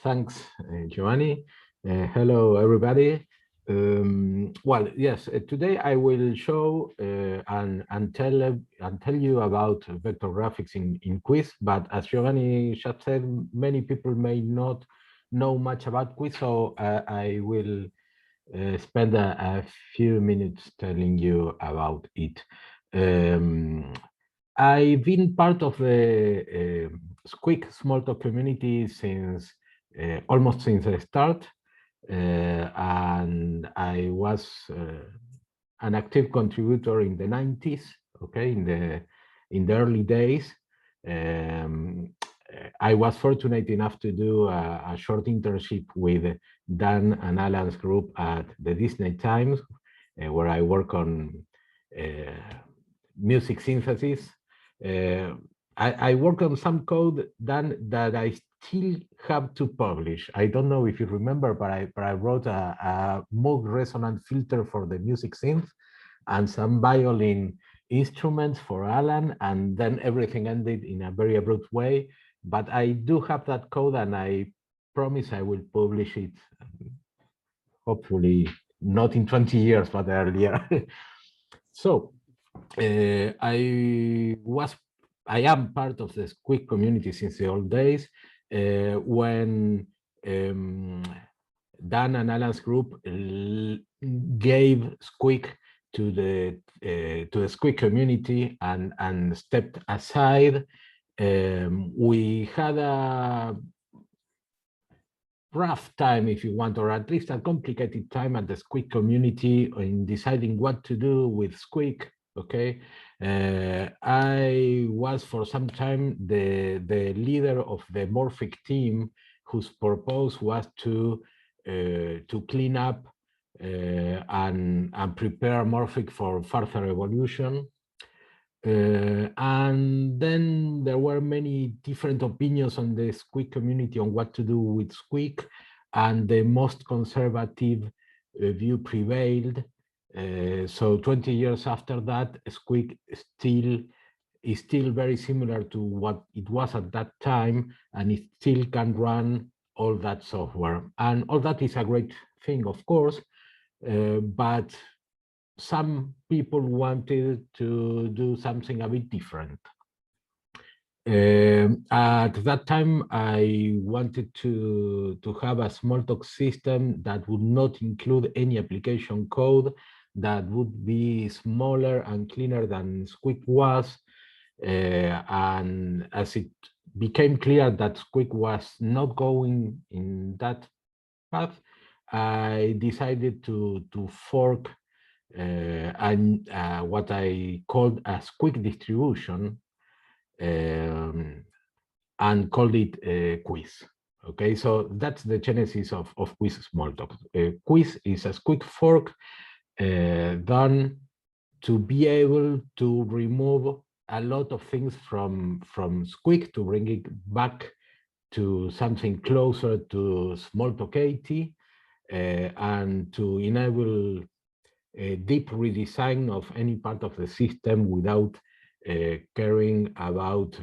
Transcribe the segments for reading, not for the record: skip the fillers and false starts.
Thanks, Giovanni. Hello, everybody. Well, yes, today I will show and tell you about vector graphics in Cuis. But as Giovanni just said, many people may not know much about Cuis, so I will spend a few minutes telling you about it. I've been part of the Cuis Smalltalk community since almost since the start, and I was an active contributor in the 90s. Okay, in the early days. I was fortunate enough to do a short internship with Dan and Alan's group at the Disney Times, where I work on music synthesis. I work on some code that I still have to publish. I don't know if you remember, but I wrote a Moog resonant filter for the music synth and some violin instruments for Alan, and then everything ended in a very abrupt way. But I do have that code, and I promise I will publish it, hopefully not in 20 years, but earlier. So I am part of the Squeak community since the old days, when Dan and Alan's group gave Squeak to the Squeak community and stepped aside. We had a rough time, if you want, or at least a complicated time at the Squeak community in deciding what to do with Squeak. Okay, I was for some time the leader of the Morphic team, whose purpose was to clean up and prepare Morphic for further evolution. And then there were many different opinions on the Squeak community on what to do with Squeak, and the most conservative view prevailed. So 20 years after that, Squeak is still very similar to what it was at that time, and it still can run all that software. And all that is a great thing, of course, but some people wanted to do something a bit different. At that time, I wanted to have a Smalltalk system that would not include any application code, that would be smaller and cleaner than Squeak was. And as it became clear that Squeak was not going in that path, I decided to fork and what I called a Squeak distribution, and called it Cuis. Okay, so that's the genesis of Cuis Smalltalk. Cuis is a Squeak fork done to be able to remove a lot of things from Squeak, to bring it back to something closer to Smalltalk 80, and to enable a deep redesign of any part of the system without caring about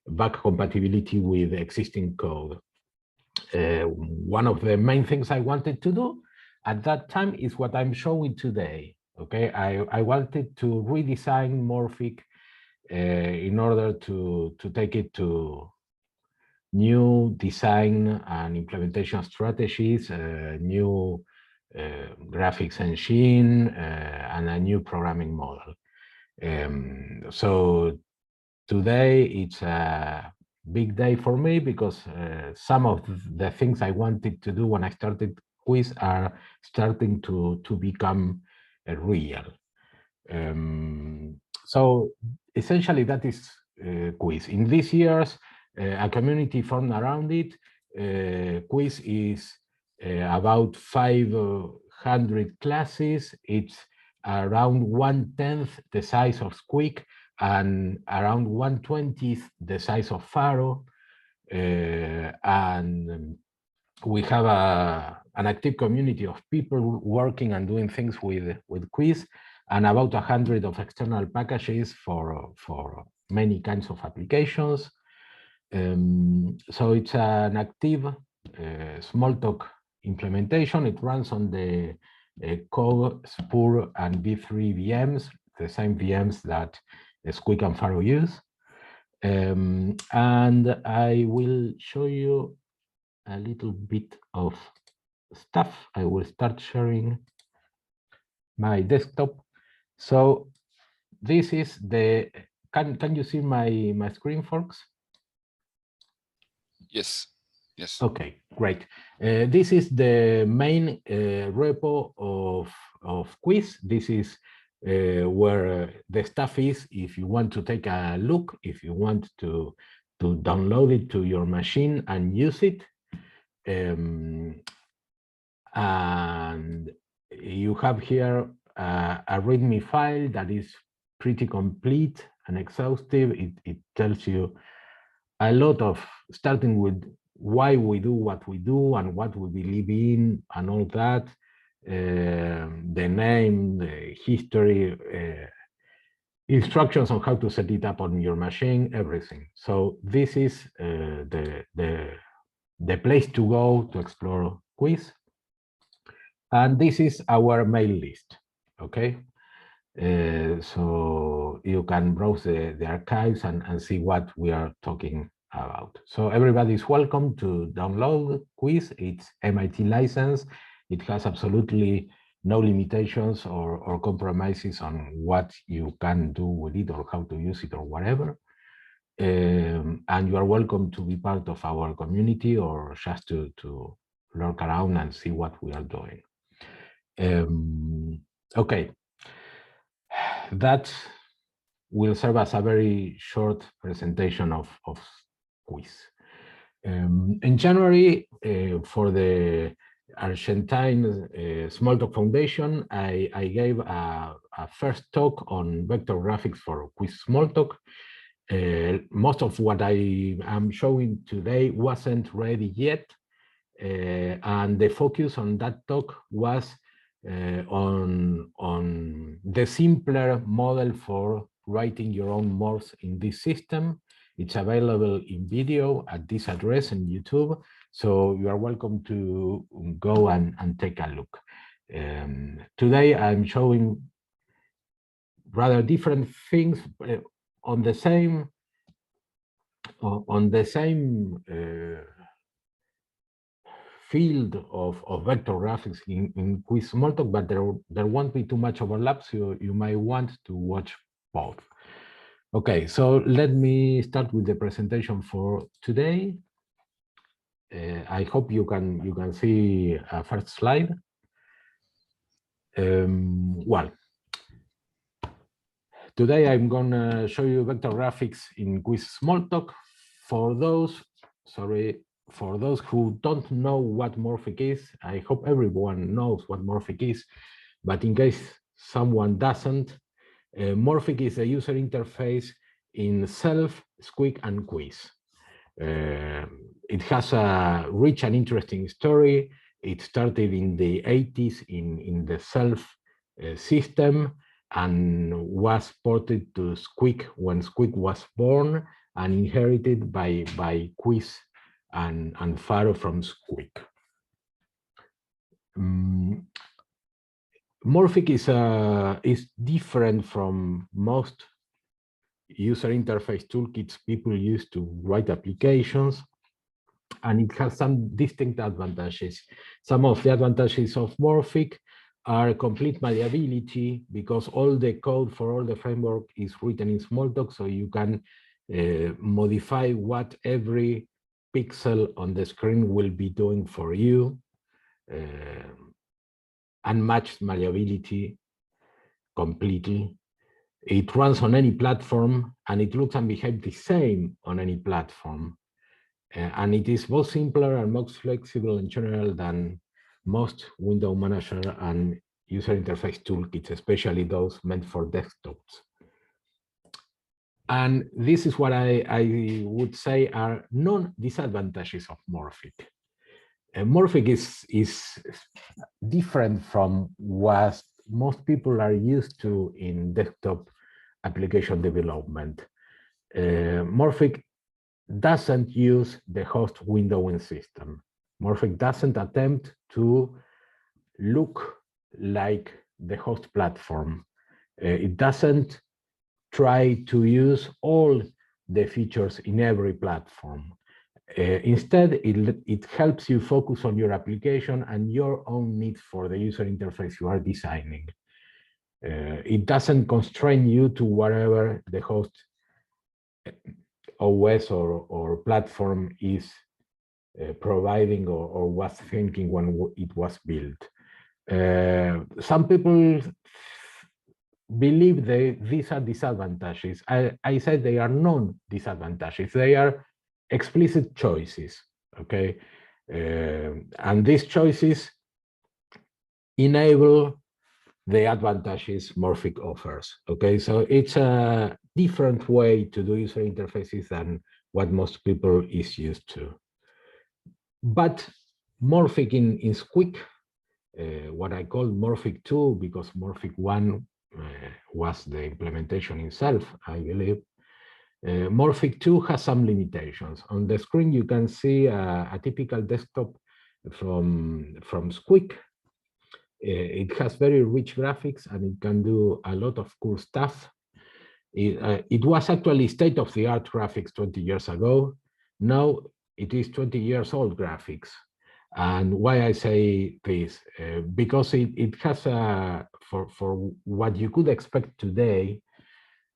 back compatibility with existing code. One of the main things I wanted to do at that time is what I'm showing today. Okay, I wanted to redesign Morphic in order to take it to new design and implementation strategies, new graphics engine, and a new programming model. So today it's a big day for me, because some of the things I wanted to do when I started Cuis are starting to become real. So essentially that is Cuis. In these years, a community formed around it. Cuis is about 500 classes. It's around 1/10 the size of Squeak, and around 1/20 the size of Faro. And we have an active community of people working and doing things with Cuis, and about 100 of external packages for many kinds of applications. So it's an active Smalltalk implementation. It runs on the Code, Spur, and V3 VMs, the same VMs that Squeak and Faro use. And I will show you a little bit of stuff. I will start sharing my desktop. So this is the, can you see my screen, folks? Yes. Yes. Okay, great. This is the main repo of Cuis. This is where the stuff is if you want to take a look, if you want to download it to your machine and use it. And you have here a README file that is pretty complete and exhaustive. It tells you a lot of, starting with why we do what we do and what we believe in and all that, the name, the history, instructions on how to set it up on your machine, everything. So this is the place to go to explore Cuis. And this is our mail list, okay? So you can browse the archives and see what we are talking about. So everybody is welcome to download Cuis. It's MIT license. It has absolutely no limitations or compromises on what you can do with it or how to use it or whatever. And you are welcome to be part of our community or just to lurk around and see what we are doing. Okay, that will serve as a very short presentation of Cuis. In January, for the Argentine Smalltalk Foundation, I gave a first talk on VectorGraphics for Cuis Smalltalk. Most of what I am showing today wasn't ready yet, and the focus on that talk was on the simpler model for writing your own morphs in this system. It's available in video at this address on YouTube, so you are welcome to go and take a look. Today I'm showing rather different things on the same field of vector graphics in Cuis Smalltalk, but there won't be too much overlap, so you might want to watch both. Okay, so let me start with the presentation for today. I hope you can see a first slide. Well, today I'm gonna show you vector graphics in Cuis Smalltalk. For those who don't know what Morphic is, I hope everyone knows what Morphic is, but in case someone doesn't, Morphic is a user interface in Self, Squeak, and Cuis. It has a rich and interesting story. It started in the 80s in the Self system and was ported to Squeak when Squeak was born and inherited by Cuis and Faro from Squeak. Morphic is different from most user interface toolkits people use to write applications, and it has some distinct advantages. Some of the advantages of Morphic are complete malleability, because all the code for all the framework is written in Smalltalk, so you can modify what every pixel on the screen will be doing for you. Unmatched malleability completely. It runs on any platform, and it looks and behaves the same on any platform. And it is both simpler and more flexible in general than most window manager and user interface toolkits, especially those meant for desktops. And this is what I would say are non-disadvantages of Morphic. Morphic is different from what most people are used to in desktop application development. Morphic doesn't use the host windowing system. Morphic doesn't attempt to look like the host platform. It doesn't try to use all the features in every platform. Instead, it helps you focus on your application and your own needs for the user interface you are designing. It doesn't constrain you to whatever the host OS or platform is providing or was thinking when it was built. Some people believe these are disadvantages. I said they are non-disadvantages. They are explicit choices, okay? And these choices enable the advantages Morphic offers, okay? So it's a different way to do user interfaces than what most people is used to. But Morphic is quick, what I call Morphic 2, because Morphic 1 was the implementation itself, I believe. Morphic 2 has some limitations. On the screen, you can see a typical desktop from Squeak. It has very rich graphics and it can do a lot of cool stuff. It was actually state-of-the-art graphics 20 years ago. Now it is 20 years old graphics. And why I say this? Because it has, for what you could expect today,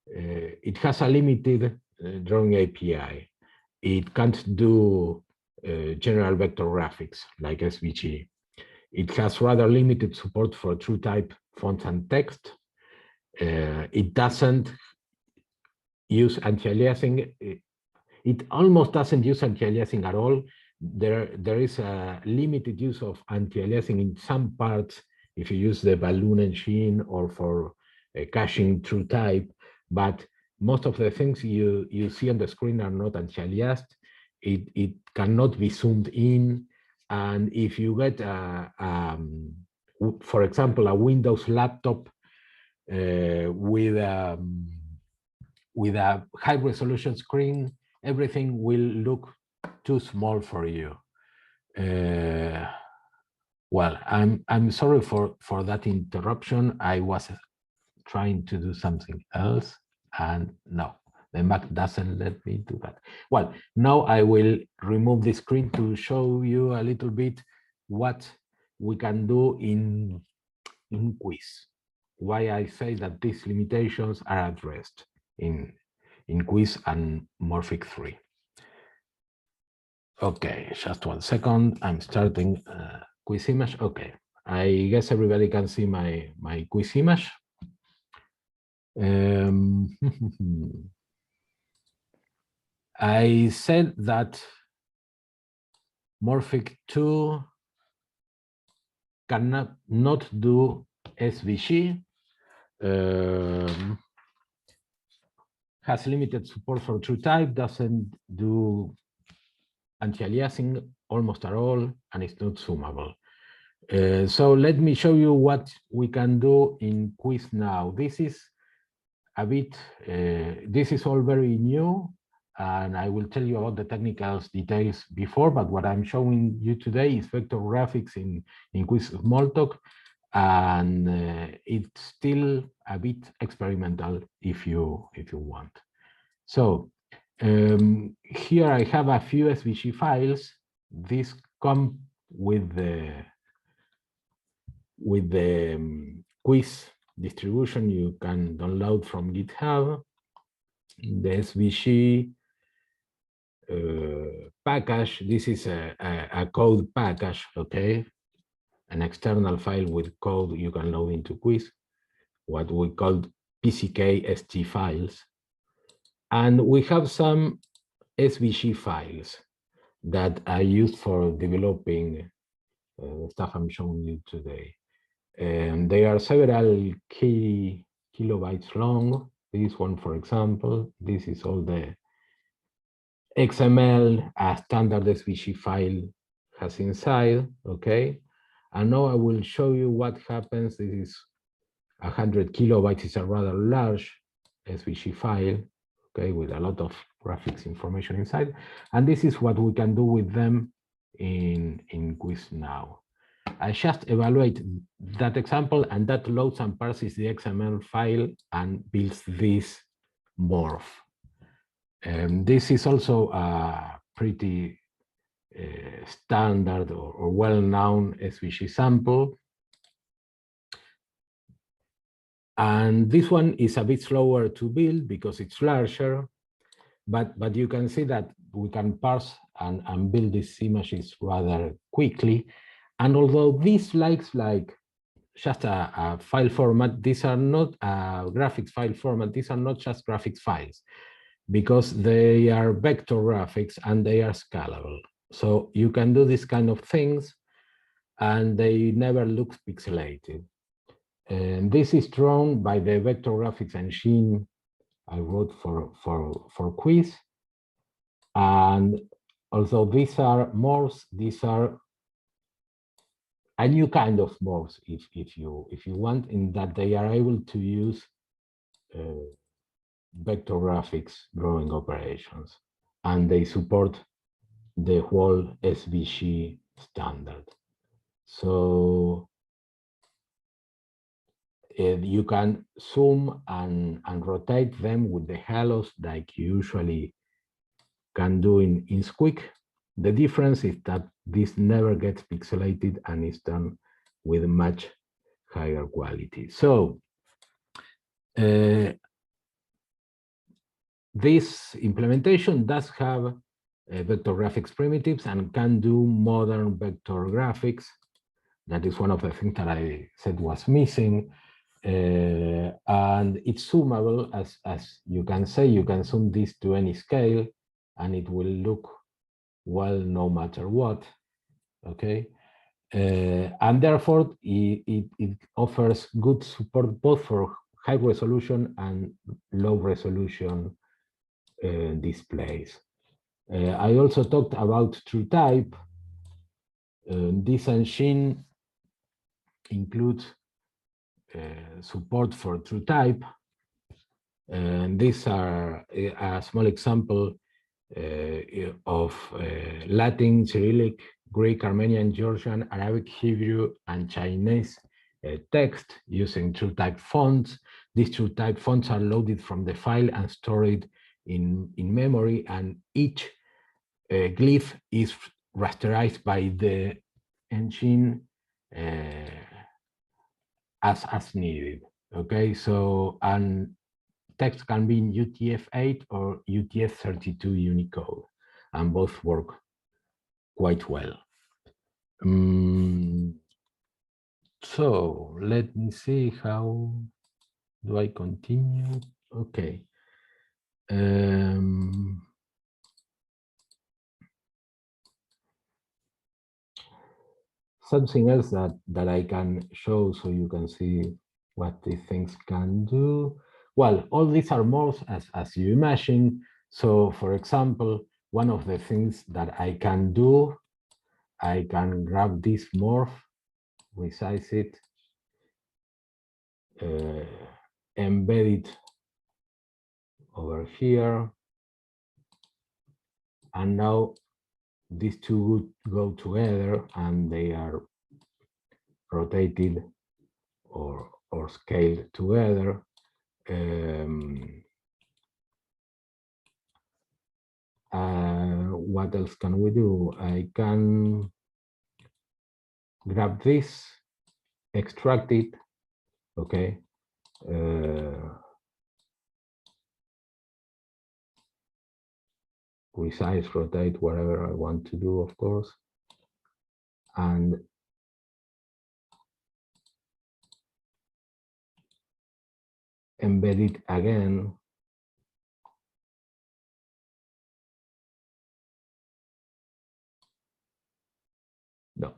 it has a limited drawing API. It can't do general vector graphics like SVG. It has rather limited support for true type fonts and text. It doesn't use anti-aliasing. It almost doesn't use anti-aliasing at all. There is a limited use of anti-aliasing in some parts if you use the balloon engine or for caching true type, but most of the things you see on the screen are not anti-aliased. It cannot be zoomed in. And if you get, for example, a Windows laptop with a high resolution screen, everything will look too small for you. Well, I'm sorry for that interruption. I was trying to do something else, and no, the Mac doesn't let me do that. Well, now I will remove the screen to show you a little bit what we can do in Cuis. Why I say that these limitations are addressed in Cuis and Morphic 3. Okay, just 1 second. I'm starting Cuis image. Okay, I guess everybody can see my Cuis image. I said that Morphic 2 cannot not do SVG, has limited support for true type, doesn't do anti-aliasing almost at all, and it's not zoomable. So let me show you what we can do in Cuis now. This is a bit, this is all very new, and I will tell you about the technical details before, but what I'm showing you today is VectorGraphics in Cuis Smalltalk, and it's still a bit experimental if you want. So here I have a few SVG files. These come with the Cuis distribution you can download from GitHub. The SVG package, this is a code package, okay? An external file with code you can load into Cuis, what we call PCK-ST files. And we have some SVG files that are used for developing stuff I'm showing you today. And they are several kilobytes long. This one, for example, this is all the XML a standard SVG file has inside, okay? And now I will show you what happens. This is 100 kilobytes, it's a rather large SVG file. okay, with a lot of graphics information inside. And this is what we can do with them in Cuis now. I just evaluate that example, and that loads and parses the XML file and builds this morph. This is also a pretty standard or well-known SVG sample. And this one is a bit slower to build because it's larger, but you can see that we can parse and build these images rather quickly. And although this likes like just a file format, these are not a graphics file format, these are not just graphics files, because they are vector graphics and they are scalable. So you can do these kind of things and they never look pixelated. And this is drawn by the vector graphics engine I wrote for Cuis. And although these are morphs, these are a new kind of morphs, if you want, in that they are able to use vector graphics drawing operations, and they support the whole SVG standard. So you can zoom and rotate them with the halos like you usually can do in Squeak. The difference is that this never gets pixelated and is done with much higher quality. So this implementation does have vector graphics primitives and can do modern vector graphics. That is one of the things that I said was missing. And it's zoomable, as you can say. You can zoom this to any scale and it will look well no matter what, okay? And therefore it offers good support both for high resolution and low resolution displays. I also talked about TrueType. This engine includes support for TrueType. And these are a small example of Latin, Cyrillic, Greek, Armenian, Georgian, Arabic, Hebrew, and Chinese text using TrueType fonts. These TrueType fonts are loaded from the file and stored in memory, and each glyph is rasterized by the engine as needed. Okay, so and text can be in UTF-8 or UTF-32 Unicode, and both work quite well. So let me see, how do I continue? Okay. Something else that I can show so you can see what these things can do. Well, all these are morphs as you imagine. So for example, one of the things that I can do, I can grab this morph, resize it, embed it over here. And now these two would go together and they are rotated or scaled together. What else can we do? I can grab this, extract it, okay. Resize, rotate, whatever I want to do, of course. And embed it again. No,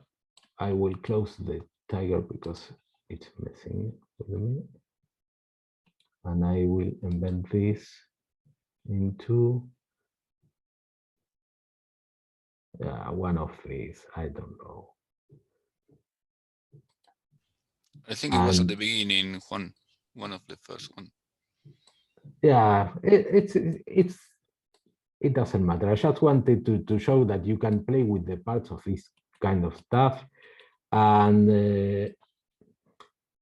I will close the tiger because it's messing with me. And I will embed this into one of these, I don't know. I think it was at the beginning, Juan, one of the first one. Yeah, it doesn't matter. I just wanted to show that you can play with the parts of this kind of stuff, and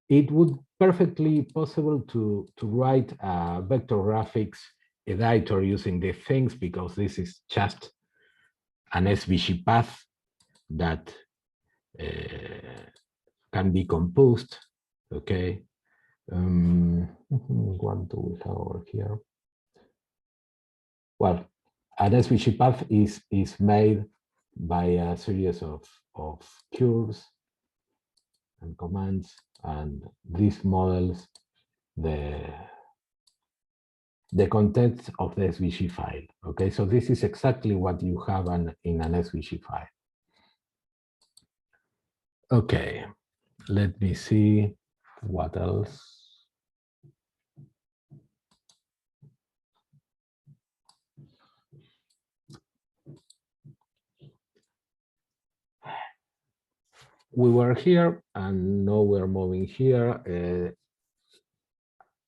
it would perfectly possible to write a vector graphics editor using these things, because this is just an SVG path that can be composed. Okay. What do we have over here? Well, an SVG path is made by a series of curves and commands, and these models the contents of the SVG file. Okay, so this is exactly what you have in an SVG file. Okay, let me see what else. We were here and now we're moving here.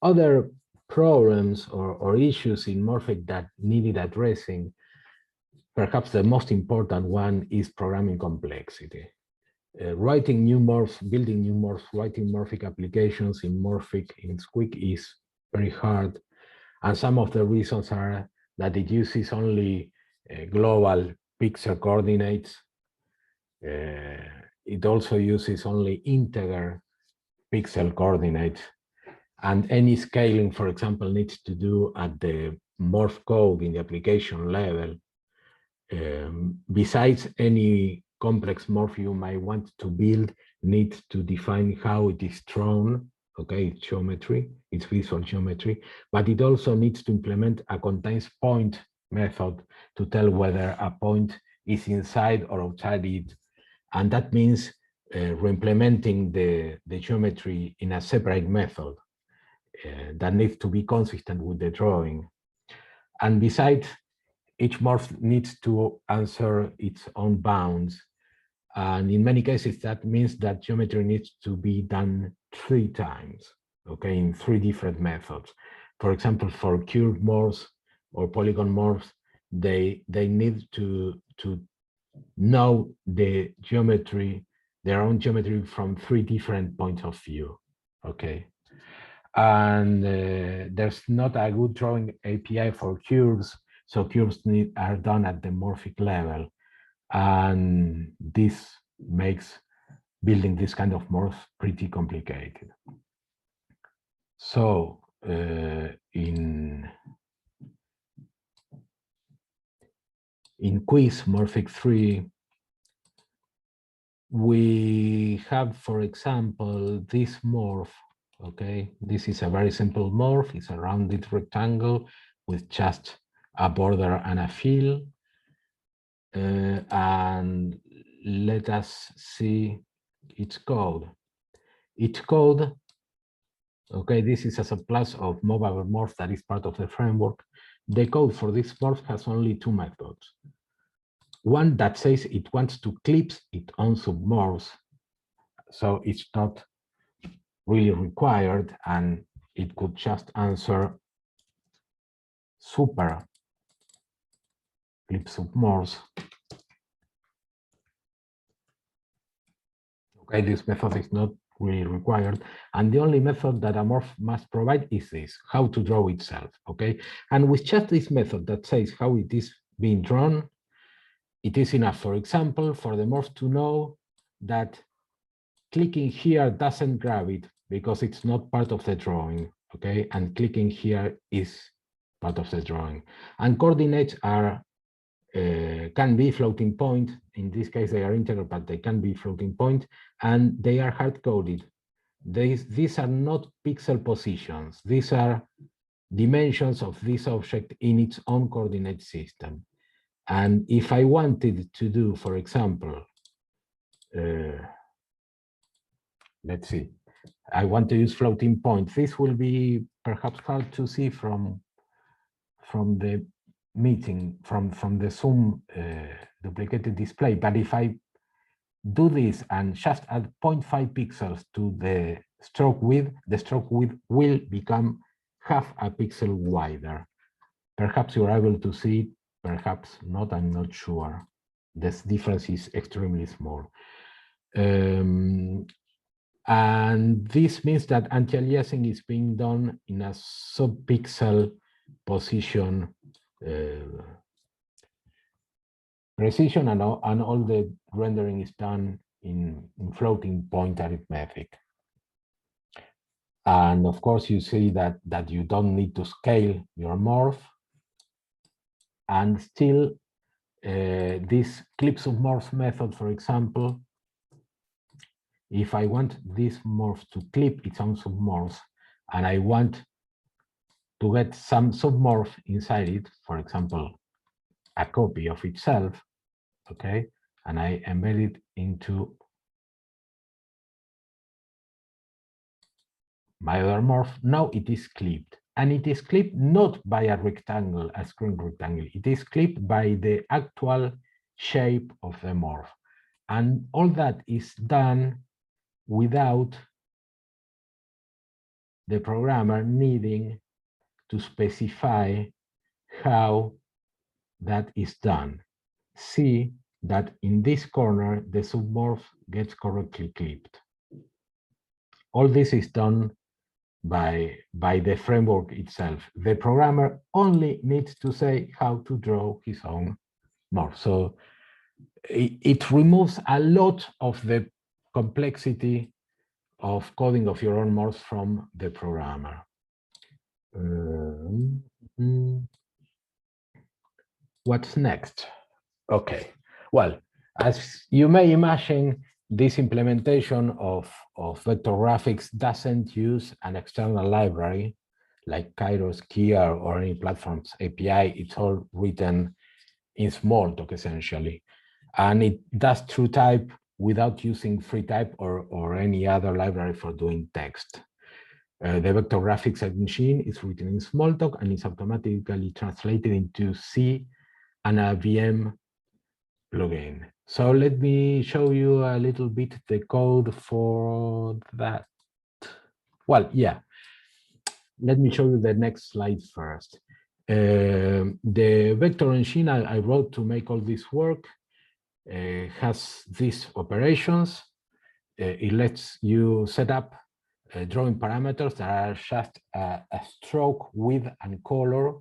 Other problems or issues in Morphic that needed addressing, perhaps the most important one is programming complexity. Writing new morphs, building new morphs, writing Morphic applications in Morphic in Squeak is very hard. And some of the reasons are that it uses only global pixel coordinates. It also uses only integer pixel coordinates. And any scaling, for example, needs to do at the morph code in the application level. Besides, any complex morph you might want to build needs to define how it is drawn. Okay, it's geometry, it's visual geometry, but it also needs to implement a contains point method to tell whether a point is inside or outside it. And that means re-implementing the geometry in a separate method that needs to be consistent with the drawing. And besides, each morph needs to answer its own bounds. And in many cases, that means that geometry needs to be done 3 times, okay, in 3 different methods. For example, for curve morphs or polygon morphs, they need to know the geometry, their own geometry from 3 different points of view, okay? And there's not a good drawing API for curves, so curves are done at the morphic level. And this makes building this kind of morph pretty complicated. So in Cuis Morphic 3, we have, for example, this morph. Okay, this is a very simple morph. It's a rounded rectangle with just a border and a fill. And let us see its code. Its code, okay, this is a subclass of mobile morph that is part of the framework. The code for this morph has only 2 methods. One that says it wants to clip its own submorphs, so it's not really required, and it could just answer super clip submorphs. Okay, this method is not really required, and the only method that a morph must provide is this, how to draw itself. Okay, and with just this method that says how it is being drawn, it is enough, for example, for the morph to know that clicking here doesn't grab it because it's not part of the drawing, okay? And clicking here is part of the drawing. And coordinates are can be floating point. In this case, they are integer, but they can be floating point, and they are hard-coded. These are not pixel positions. These are dimensions of this object in its own coordinate system. And if I wanted to do, for example, let's see, I want to use floating point. This will be perhaps hard to see from the meeting, from the Zoom duplicated display. But if I do this and just add 0.5 pixels to the stroke width will become half a pixel wider. Perhaps you're able to see it, perhaps not, I'm not sure. This difference is extremely small. And this means that anti-aliasing is being done in a sub-pixel position precision, and all the rendering is done in floating point arithmetic. And of course, you see that you don't need to scale your morph. And still, this clips of morph method, for example, if I want this morph to clip its own submorphs, and I want to get some submorph inside it, for example, a copy of itself, okay, and I embed it into my other morph, now it is clipped. And it is clipped not by a rectangle, a screen rectangle. It is clipped by the actual shape of the morph. And all that is done without the programmer needing to specify how that is done. See that in this corner, the submorph gets correctly clipped. All this is done by the framework itself. The programmer only needs to say how to draw his own morph. So it removes a lot of the complexity of coding of your own morphs from the programmer. What's next? Okay, well, as you may imagine, this implementation of VectorGraphics doesn't use an external library like Kairos, Kia, or any platform's API. It's all written in Smalltalk, essentially. And it does TrueType without using FreeType or any other library for doing text. The VectorGraphics engine is written in Smalltalk and is automatically translated into C and a VM plugin. So let me show you a little bit the code for that. Well, yeah, let me show you the next slide first. The vector engine I wrote to make all this work has these operations. It lets you set up drawing parameters that are just a stroke, width, and color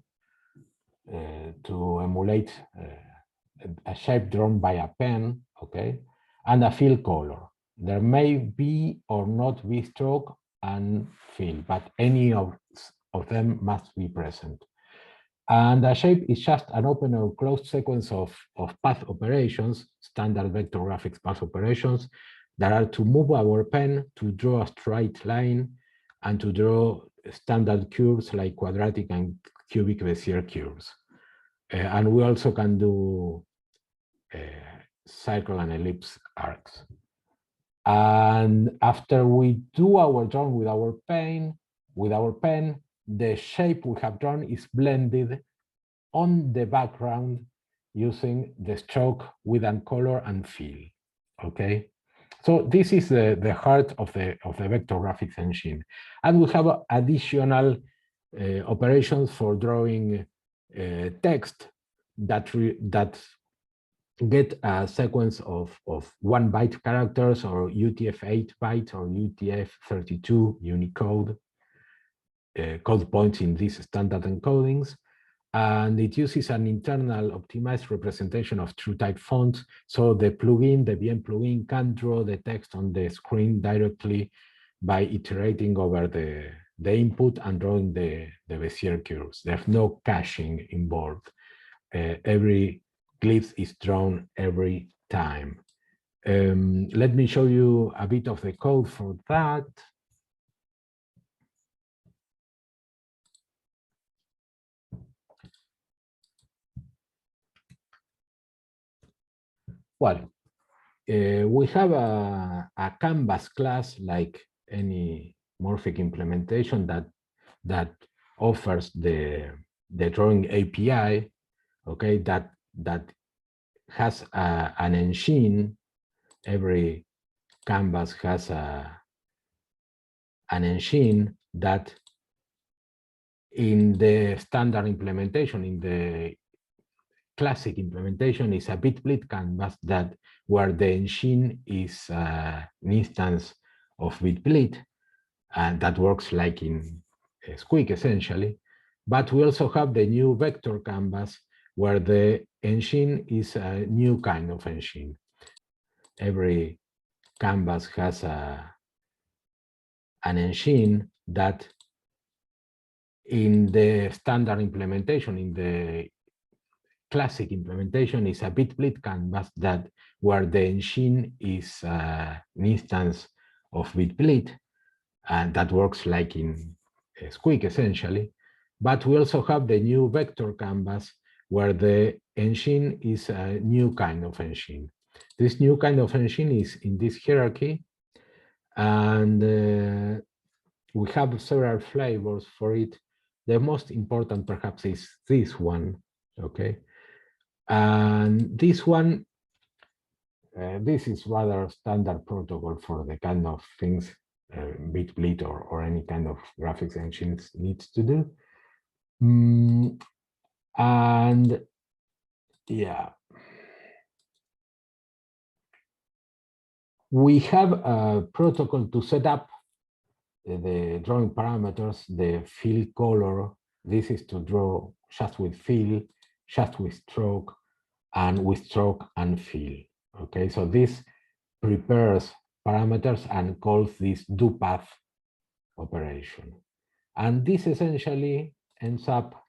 to emulate a shape drawn by a pen, okay, and a fill color. There may be or not be stroke and fill, but any of them must be present. And a shape is just an open or closed sequence of path operations, standard VectorGraphics path operations, that are to move our pen, to draw a straight line, and to draw standard curves like quadratic and cubic Bezier curves. And we also can do circle and ellipse arcs. And after we do our drawing with our pen, the shape we have drawn is blended on the background using the stroke, width, and color, and fill. Okay, so this is the heart of the VectorGraphics engine, and we have additional operations for drawing text that get a sequence of 1 byte characters, or UTF-8 bytes, or UTF-32 Unicode code points in these standard encodings. And it uses an internal optimized representation of TrueType fonts. So the plugin, the VM plugin, can draw the text on the screen directly by iterating over the input and drawing the Bezier curves. There's no caching involved. Every glyph is drawn every time. Let me show you a bit of the code for that. Well, we have a canvas class like any Morphic implementation that offers the drawing API, okay, that has an engine. Every canvas has an engine that in the standard implementation, in the classic implementation, is a bit-split canvas that where the engine is an instance of bit-split, and that works like in Squeak essentially. But we also have the new vector canvas where the engine is a new kind of engine. Every canvas has an engine that in the standard implementation, in the classic implementation, is a bit-split canvas that where the engine is an instance of bit-split, and that works like in Squeak essentially. But we also have the new vector canvas where the engine is a new kind of engine. This new kind of engine is in this hierarchy, and we have several flavors for it. The most important perhaps is this one, okay? And this one, this is rather standard protocol for the kind of things bit-split or any kind of graphics engines needs to do. And yeah, we have a protocol to set up the drawing parameters, the fill color. This is to draw just with fill, just with stroke and fill. Okay, so this prepares parameters and calls this doPath operation. And this essentially ends up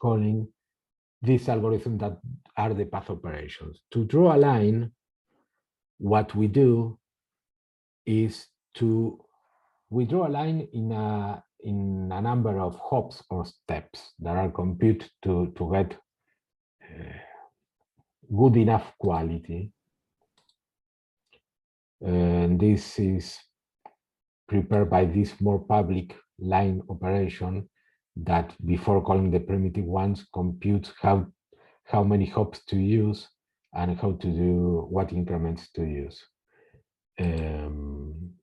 calling this algorithm that are the path operations. To draw a line, what we do is we draw a line in a number of hops or steps that are computed to get good enough quality. And this is prepared by this more public line operation that before calling the primitive ones computes how many hops to use and how to do what increments to use. And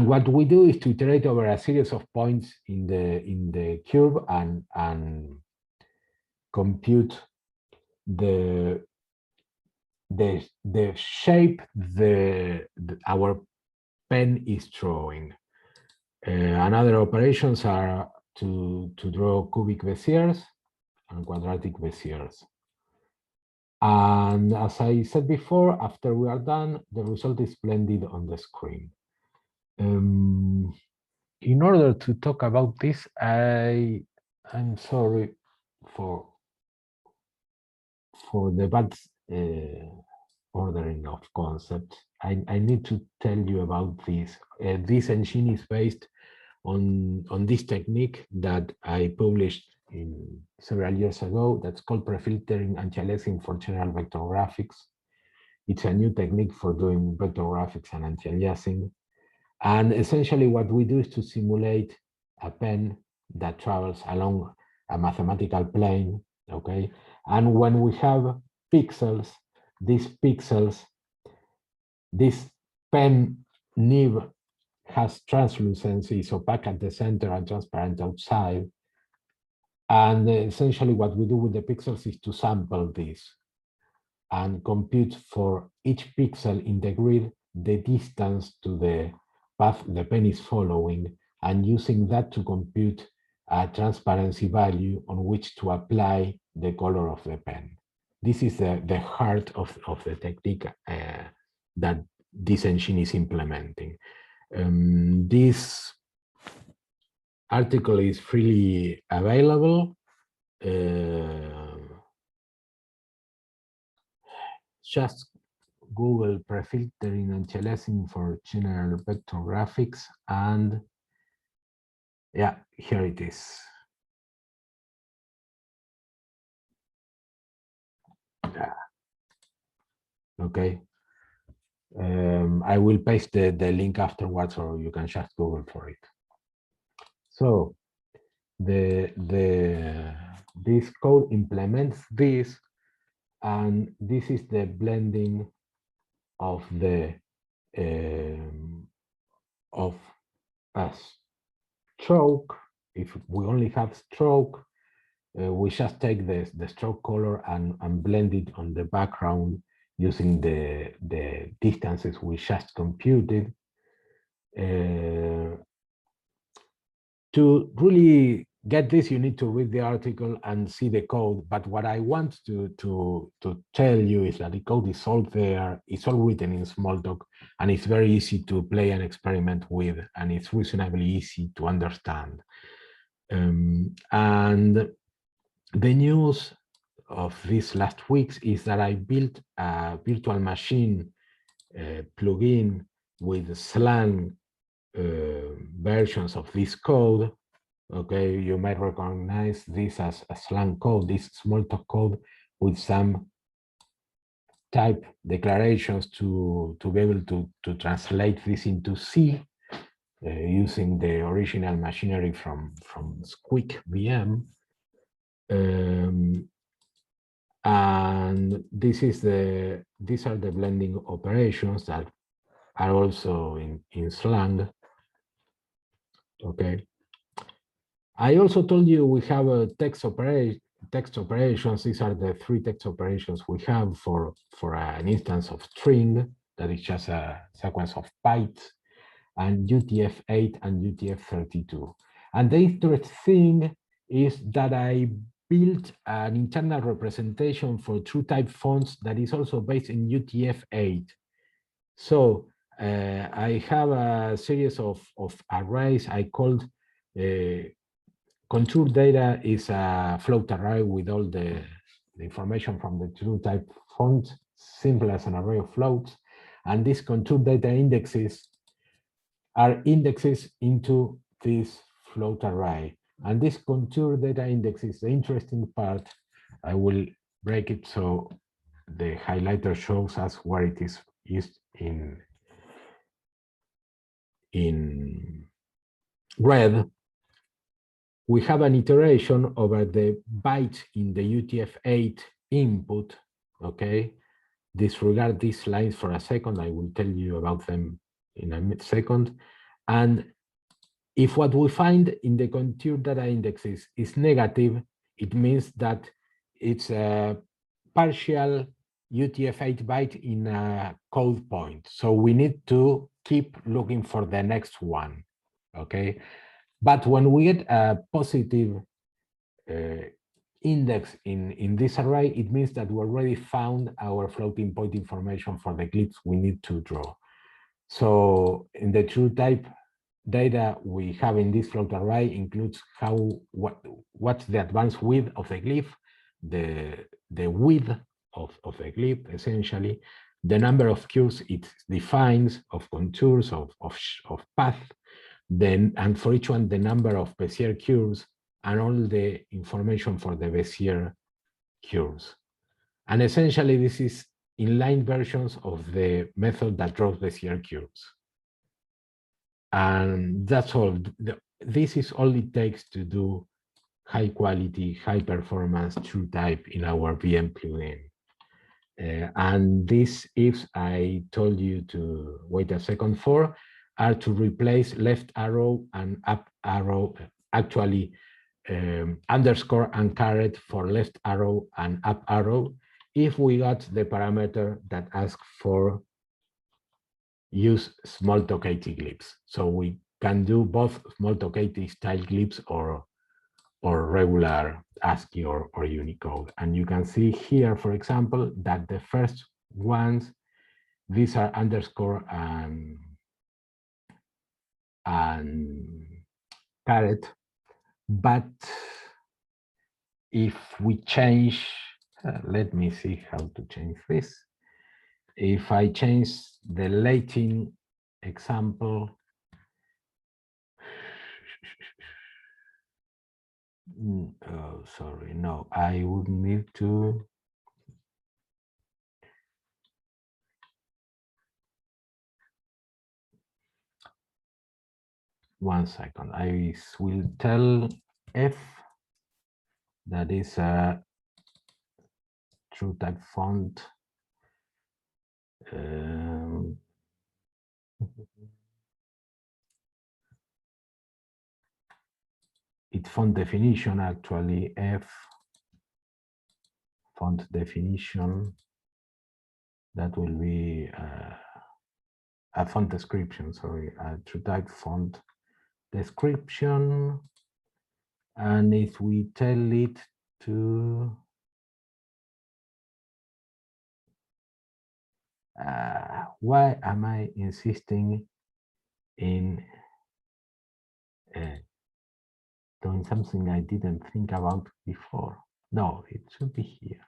what we do is to iterate over a series of points in the curve and compute the shape our pen is drawing. Another operations are to draw cubic Beziers and quadratic Beziers. And as I said before, after we are done, the result is blended on the screen. In order to talk about this, I'm sorry for the bad ordering of concepts. I need to tell you about this. This engine is based on this technique that I published in several years ago. That's called prefiltering anti-aliasing for general vector graphics. It's a new technique for doing vector graphics and anti-aliasing. And essentially what we do is to simulate a pen that travels along a mathematical plane, okay? And when we have pixels, this pen nib has translucency, it's opaque at the center and transparent outside. And essentially what we do with the pixels is to sample this and compute for each pixel in the grid the distance to the path the pen is following, and using that to compute a transparency value on which to apply the color of the pen. This is the heart of the technique that this engine is implementing. This article is freely available. Just Google prefiltering anti-aliasing for general vector graphics, and yeah, here it is. Okay. I will paste the link afterwards, or you can just Google for it. So this code implements this, and this is the blending of the of us. stroke, if we only have stroke, we just take the stroke color and blend it on the background using the distances we just computed. To really get this, you need to read the article and see the code. But what I want to tell you is that the code is all there. It's all written in Smalltalk, and it's very easy to play and experiment with, and it's reasonably easy to understand. And the news of these last weeks is that I built a virtual machine plugin with slang versions of this code. Okay, you might recognize this as a slang code, this Smalltalk code with some type declarations to be able to translate this into C using the original machinery from Squeak VM. And these are the blending operations that are also in slang. Okay. I also told you we have a text operations. These are the 3 text operations we have for an instance of string that is just a sequence of bytes, and UTF-8 and UTF-32. And the interesting thing is that I built an internal representation for true type fonts that is also based in UTF-8. So I have a series of arrays I called contour data is a float array with all the information from the true type font, simple as an array of floats. And these contour data indexes are indexes into this float array. And this contour data index is the interesting part. I will break it so the highlighter shows us where it is used in red. We have an iteration over the byte in the UTF-8 input, okay? Disregard these lines for a second. I will tell you about them in a second. And if what we find in the contour data indexes is negative, it means that it's a partial UTF-8 byte in a code point. So we need to keep looking for the next one, okay? But when we get a positive index in this array, it means that we already found our floating point information for the glyphs we need to draw. So in the true type data we have in this float array includes what's the advanced width of the glyph, the width of the glyph, essentially, the number of curves it defines, of contours, of path, then, and for each one, the number of Bezier curves and all the information for the Bezier curves. And essentially, this is inline versions of the method that draws Bezier curves. And that's all. This is all it takes to do high quality, high performance true type in our VM plugin. And these ifs I told you to wait a second for are to replace left arrow and up arrow, actually underscore and caret for left arrow and up arrow if we got the parameter that asks for use Smalltalk 80 glyphs. So we can do both Smalltalk 80 style glyphs or regular ASCII or Unicode. And you can see here, for example, that the first ones, these are underscore and caret. But if we change, let me see how to change this. If I change the Latin example, oh, sorry, no, I would need to. One second, I will tell F that is a true type font. its font definition, actually, F font definition, that will be a font description, sorry, to type font description. And if we tell it to why am I insisting in doing something I didn't think about before? No, it should be here.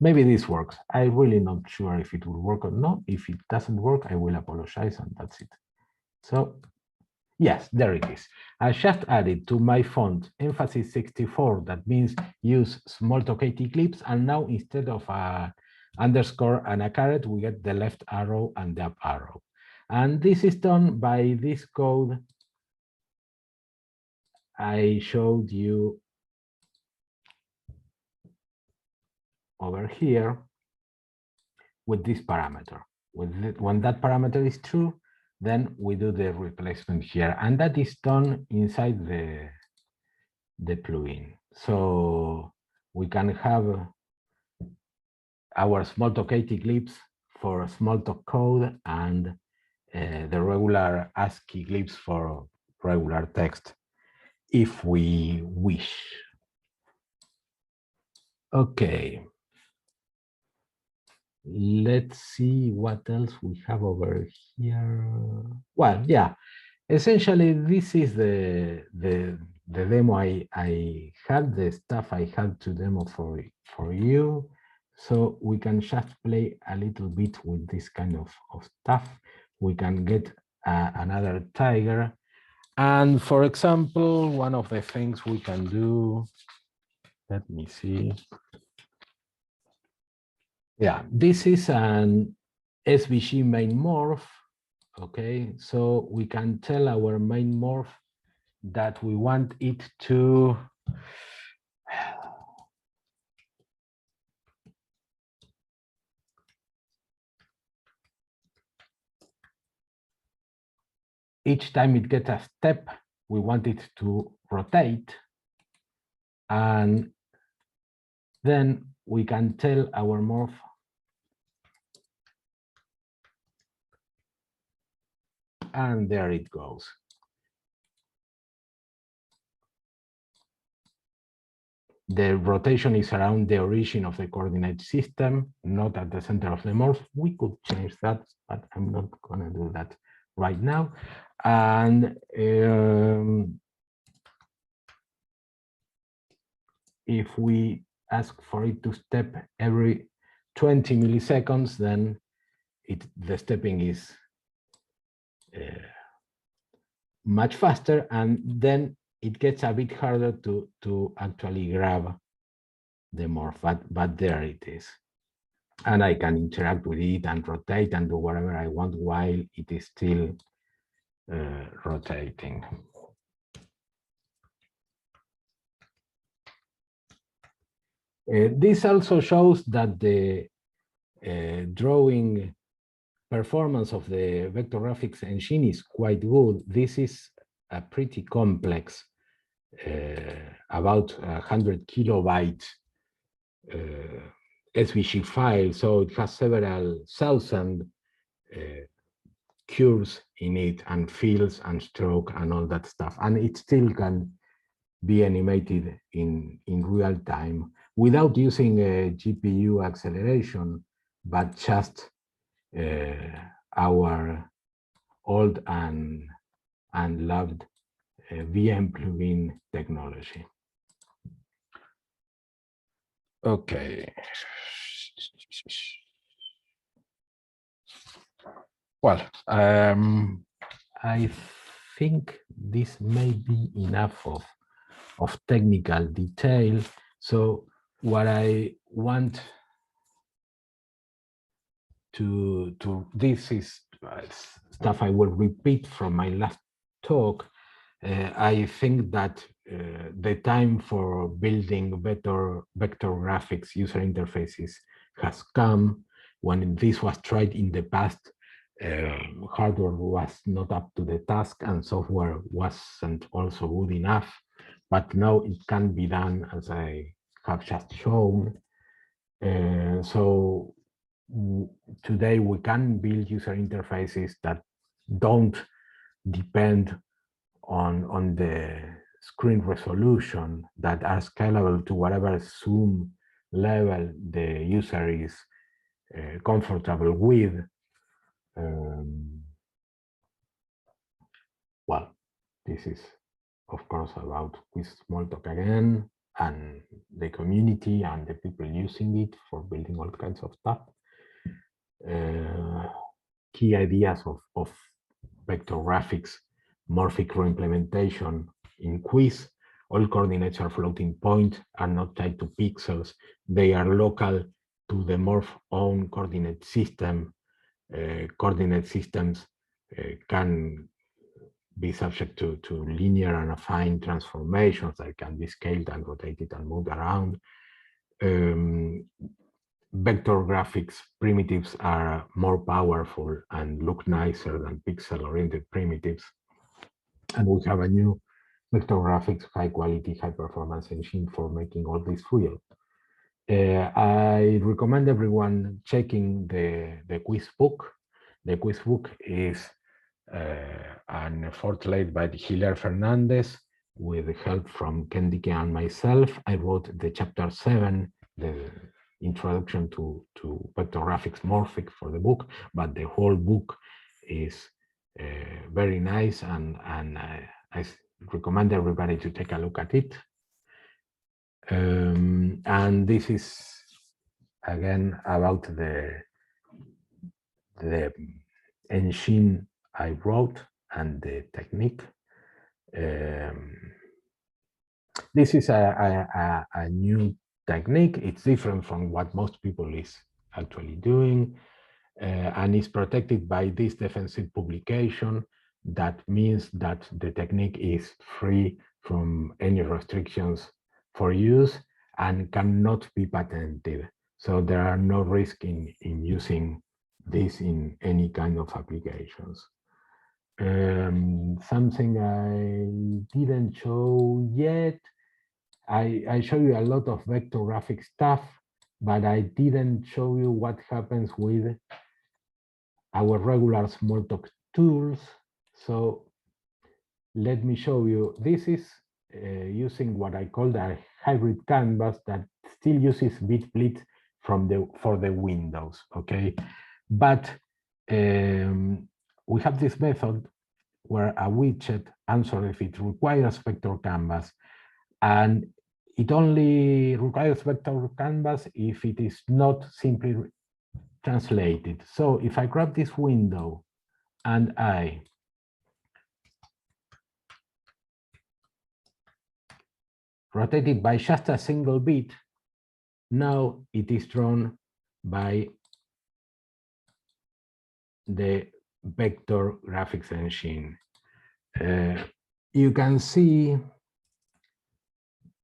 Maybe this works. I'm really not sure if it will work or not. If it doesn't work, I will apologize, and that's it. So yes, there it is. I just added to my font emphasis 64. That means use Smalltalk 80 clips. And now instead of a underscore and a caret, we get the left arrow and the up arrow. And this is done by this code I showed you over here with this parameter. When that parameter is true, then we do the replacement here, and that is done inside the plugin. So we can have our Smalltalk 80 clips for Smalltalk code and the regular ASCII clips for regular text, if we wish. Okay. Let's see what else we have over here. Well, yeah, essentially this is the demo I had, the stuff I had to demo for you. So we can just play a little bit with this kind of stuff. We can get another tiger. And for example, one of the things we can do, let me see. Yeah, this is an SVG main morph. Okay, so we can tell our main morph that we want it to each time it gets a step, we want it to rotate. And then we can tell our morph and there it goes. The rotation is around the origin of the coordinate system, not at the center of the morph. We could change that, but I'm not going to do that right now. And if we ask for it to step every 20 milliseconds, then the stepping is much faster, and then it gets a bit harder to actually grab the morph, but there it is. And I can interact with it and rotate and do whatever I want while it is still rotating. This also shows that the drawing performance of the VectorGraphics engine is quite good. This is a pretty complex, about 100 kilobyte SVG file, so it has several thousand curves in it, and fields and stroke and all that stuff, and it still can be animated in real time without using a GPU acceleration, but just our old and loved VM plugin technology. Okay. Well, I think this may be enough of technical detail. So what I want to this is stuff I will repeat from my last talk, I think that the time for building better vector graphics user interfaces has come. When this was tried in the past, hardware was not up to the task and software wasn't also good enough. But now it can be done, as I have just shown. So today we can build user interfaces that don't depend on the screen resolution, that are scalable to whatever zoom level the user is comfortable with. Well, this is of course about Cuis Smalltalk again, and the community and the people using it for building all kinds of stuff. Key ideas of vector graphics, Morphic UI implementation in Cuis. All coordinates are floating point, are not tied to pixels. They are local to the Morph own coordinate system. Coordinate systems can be subject to linear and affine transformations that can be scaled and rotated and moved around. Vector graphics primitives are more powerful and look nicer than pixel-oriented primitives. And we have a new vector graphics high quality, high performance engine for making all this real. I recommend everyone checking the Cuis book. The Cuis book is an effort led by Hilaire Fernandez with help from Kendike and myself. I wrote the chapter 7, the introduction to vector graphics Morphic for the book, but the whole book is very nice, and I recommend everybody to take a look at it. And this is again about the engine I wrote and the technique. This is a new technique. It's different from what most people is actually doing, and is protected by this defensive publication. That means that the technique is free from any restrictions for use and cannot be patented. So there are no risk in using this in any kind of applications. Something I didn't show yet. I show you a lot of vector graphic stuff, but I didn't show you what happens with our regular Smalltalk tools. So let me show you. This is using what I call a hybrid canvas that still uses bitblit for the windows, okay? But we have this method where a widget answers if it requires vector canvas, and it only requires vector canvas if it is not simply translated. So if I grab this window and I rotate it by just a single bit, now it is drawn by the vector graphics engine. You can see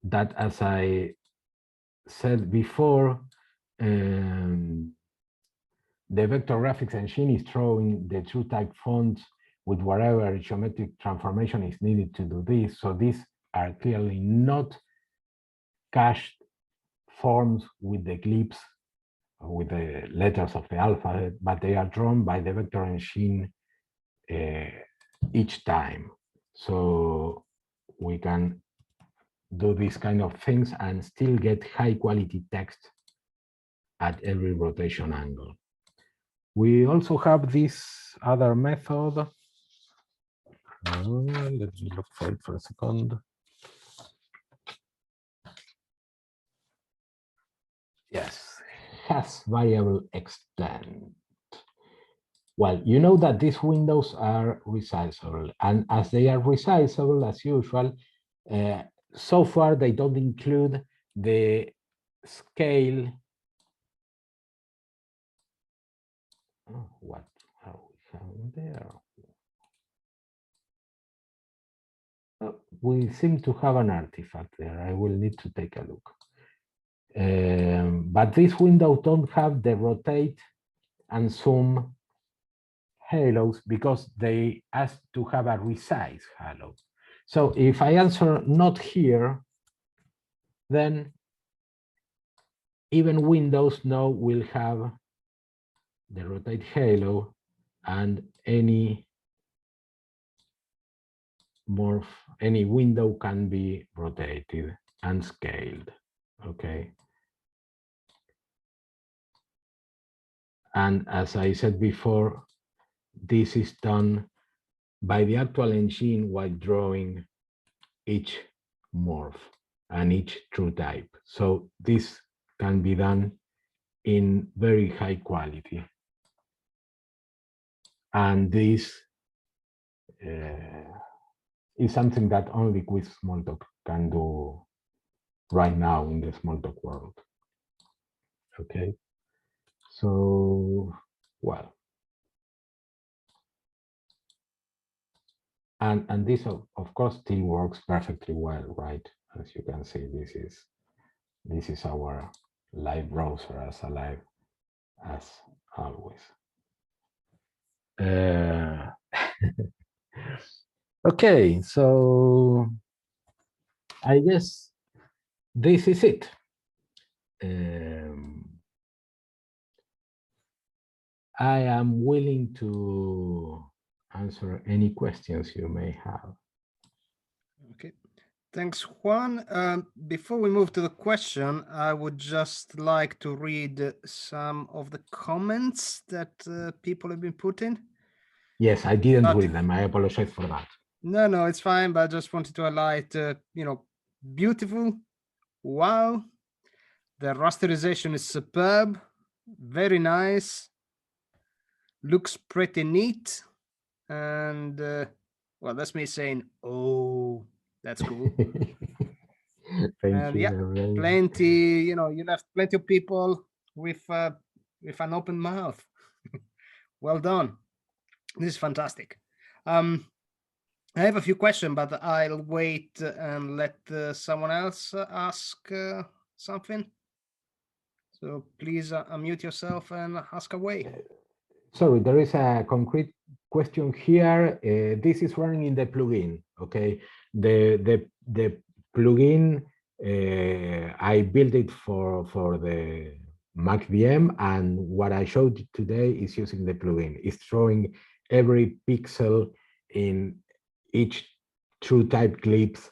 that, as I said before, the vector graphics engine is drawing the true type fonts with whatever geometric transformation is needed to do this. So these are clearly not cached forms with the glyphs, with the letters of the alphabet, but they are drawn by the vector engine each time. So we can do these kind of things and still get high quality text at every rotation angle. We also have this other method. Let me look for it for a second. Yes, has variable extent. Well, you know that these windows are resizable, and as they are resizable, as usual, so far they don't include the scale. Oh, what are we having there? We seem to have an artifact there. I will need to take a look. But this window don't have the rotate and zoom halos because they ask to have a resize halo. So if I answer not here, then even Windows now will have the rotate halo and any window can be rotated and scaled. Okay. And as I said before, this is done by the actual engine while drawing each morph and each true type. So this can be done in very high quality. And this is something that only Cuis Smalltalk can do right now in the Smalltalk world. Okay, so, well. And this, of course, still works perfectly well, right? As you can see, this is our live browser as alive as always. Okay, so I guess this is it. I am willing to answer any questions you may have. Okay, thanks, Juan. Before we move to the question, I would just like to read some of the comments that people have been putting. Yes, I didn't read them. I apologize for that. No, it's fine. But I just wanted to highlight, beautiful. Wow, the rasterization is superb. Very nice. Looks pretty neat. And well, that's me saying, oh, that's cool. Thank you. Yeah, plenty, you left plenty of people with an open mouth. Well done. This is fantastic. I have a few questions, but I'll wait and let someone else ask something. So please unmute yourself and ask away. Sorry, there is a concrete question here. This is running in the plugin. Okay, the plugin I built it for the Mac VM, and what I showed today is using the plugin. It's showing every pixel in each true type clips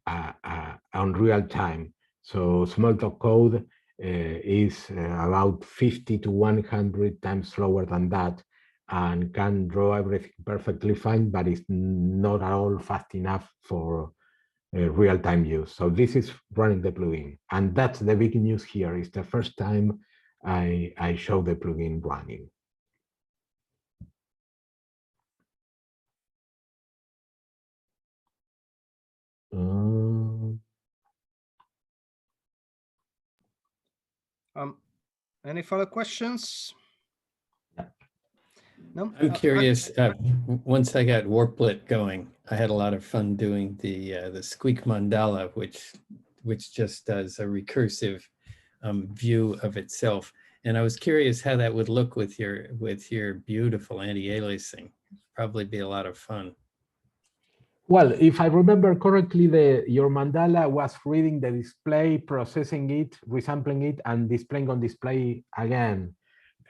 on real time. So Smalltalk code is about 50 to 100 times slower than that and can draw everything perfectly fine, but it's not at all fast enough for real-time use. So this is running the plugin. And that's the big news here. It's the first time I show the plugin running. Any further questions? No? I'm curious. Once I got Warplit going, I had a lot of fun doing the squeak mandala, which just does a recursive view of itself. And I was curious how that would look with your beautiful anti-aliasing. Probably be a lot of fun. Well, if I remember correctly, your mandala was reading the display, processing it, resampling it, and displaying on display again.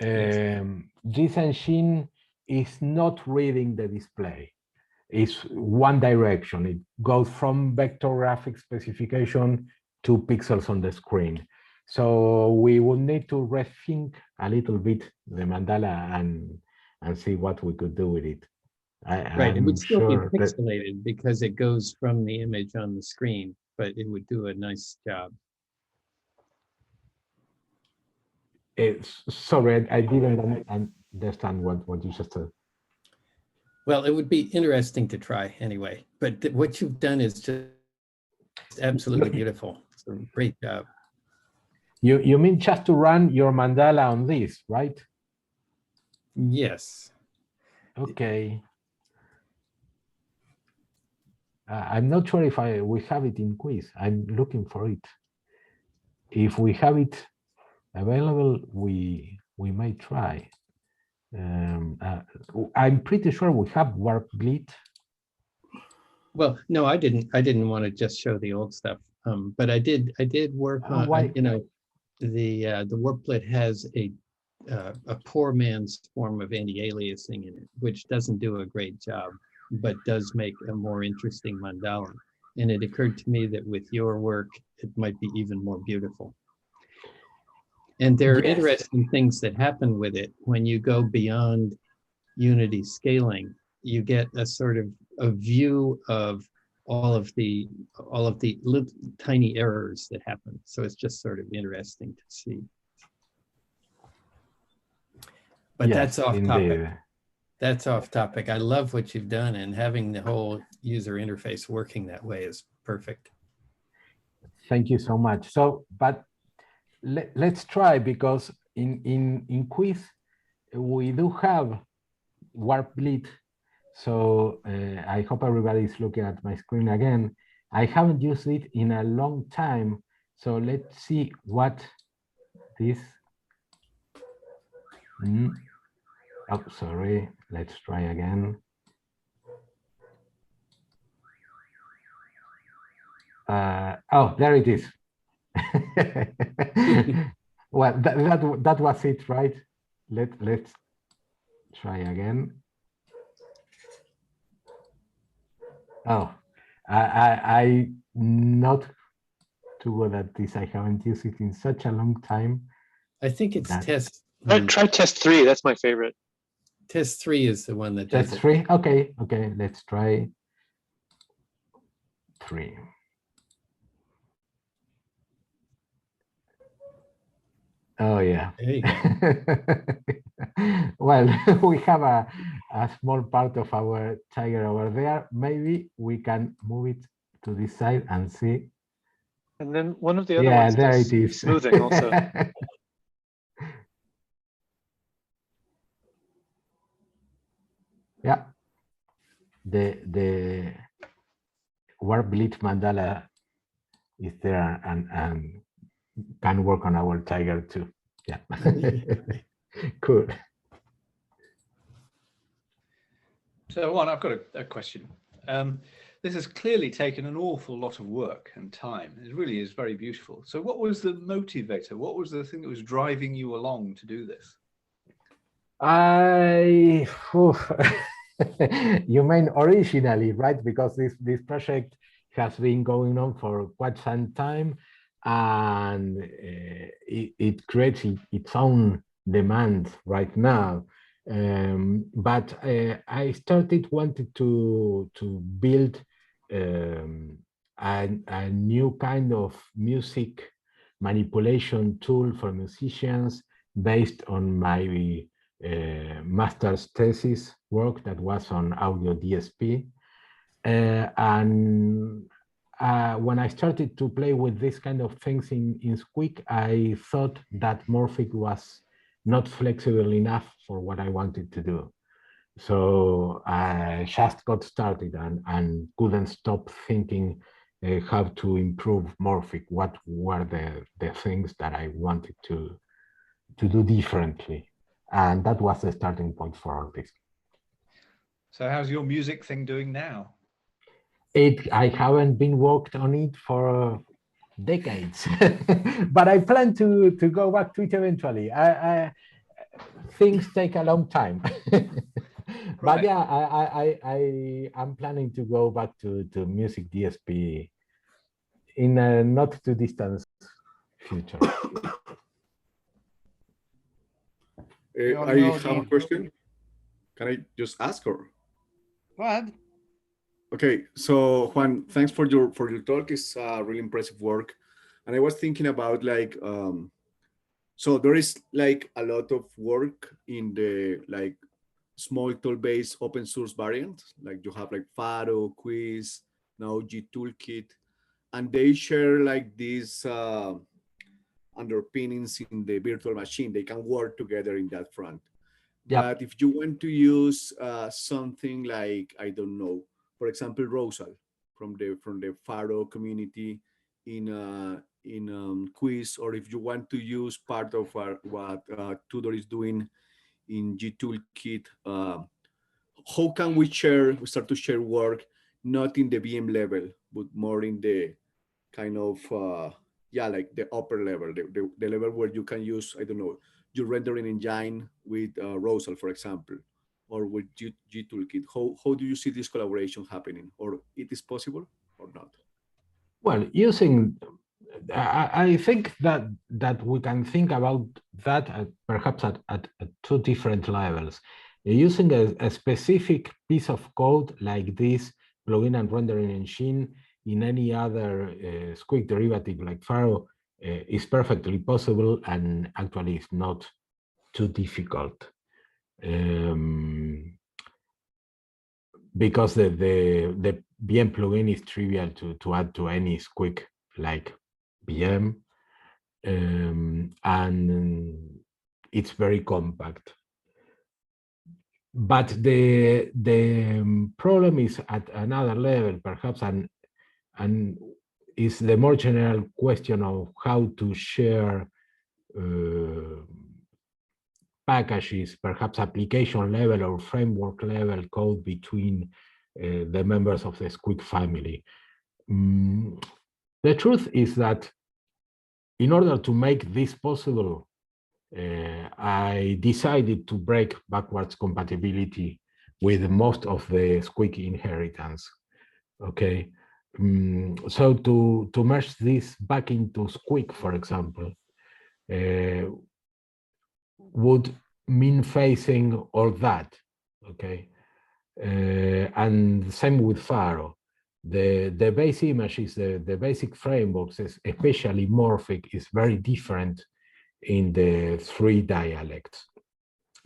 Yes. This engine is not reading the display. It's one direction. It goes from VectorGraphics specification to pixels on the screen. So we will need to rethink a little bit the mandala and see what we could do with it. Right, it would still be pixelated because it goes from the image on the screen, but it would do a nice job. Sorry, I didn't understand what you just said. Well, it would be interesting to try anyway, but what you've done is just absolutely beautiful. It's a great job. You mean just to run your mandala on this, right? Yes. Okay. I'm not sure if we have it in Cuis. I'm looking for it. If we have it available, we may try. I'm pretty sure we have warp bleed. Well, no, I didn't want to just show the old stuff. But I did work on, why? you know, the Warplet has a poor man's form of anti-aliasing in it, which doesn't do a great job, but does make a more interesting mandala. And it occurred to me that with your work, it might be even more beautiful. And there are Yes. interesting things that happen with it when you go beyond Unity scaling. You get a sort of a view of all of the little tiny errors that happen. So it's just sort of interesting to see. But Yes, that's off indeed. topic. That's off topic. I love what you've done, and having the whole user interface working that way is perfect. Thank you so much. So, but let's try, because in Cuis we do have warp bleed. So I hope everybody is looking at my screen again. I haven't used it in a long time. So let's see what this. Oh, sorry. Let's try again. Oh, there it is. Well, that was it, right? Let's try again. Oh, I not too good at this. I haven't used it in such a long time. I think it's test. Try test 3. That's my favorite. Test 3 is the one that does Test it. 3. Okay. Let's try 3. Oh yeah. There you go. Well, we have a small part of our tiger over there. Maybe we can move it to this side and see. And then one of the other Yeah, ones there does it is. smoothing also. Yeah. The warp bleed mandala is there and can work on our tiger too. Yeah. Cool. So Juan, I've got a question. This has clearly taken an awful lot of work and time. It really is very beautiful. So what was the motivator? What was the thing that was driving you along to do this? You mean originally, right? Because this project has been going on for quite some time, and it creates its own demand right now. But I started wanting to build a new kind of music manipulation tool for musicians based on my master's thesis work that was on audio DSP. And when I started to play with this kind of things in Squeak, I thought that Morphic was not flexible enough for what I wanted to do. So I just got started and couldn't stop thinking how to improve Morphic. What were the things that I wanted to do differently? And that was the starting point for all this. So how's your music thing doing now? I haven't been worked on it for decades, but I plan to go back to it eventually. Things take a long time. But Right. yeah, I am planning to go back to music DSP in a not too distant future. I have a question. Can I just ask, or? Go ahead. Okay, so Juan, thanks for your talk. It's really impressive work, and I was thinking about like, so there is like a lot of work in the like Smalltalk based open source variant. Like you have like Faro, Cuis, now G Toolkit, and they share like these underpinnings in the virtual machine. They can work together in that front. Yep. But if you want to use something like, I don't know, for example, Rosal, from the Faro community in Cuis, or if you want to use part of what Tudor is doing in GToolkit, how can we start to share work, not in the VM level, but more in the kind of, like the upper level, the level where you can use, I don't know, your rendering engine with Rosal, for example, or with GToolkit. How do you see this collaboration happening, or it is possible or not? Well, I think that we can think about that perhaps at two different levels. Using a specific piece of code like this plugin and rendering engine in any other Squeak derivative like Faro is perfectly possible, and actually is not too difficult. Because the VM plugin is trivial to add to any Squeak like VM, and it's very compact. But the problem is at another level, perhaps, and is the more general question of how to share packages, perhaps application level or framework level code between the members of the Squeak family. The truth is that in order to make this possible, I decided to break backwards compatibility with most of the Squeak inheritance. Okay, so to merge this back into Squeak, for example, would mean facing all that. Okay, and same with Faro. The base images, the basic frameworks, especially Morphic, is very different in the three dialects.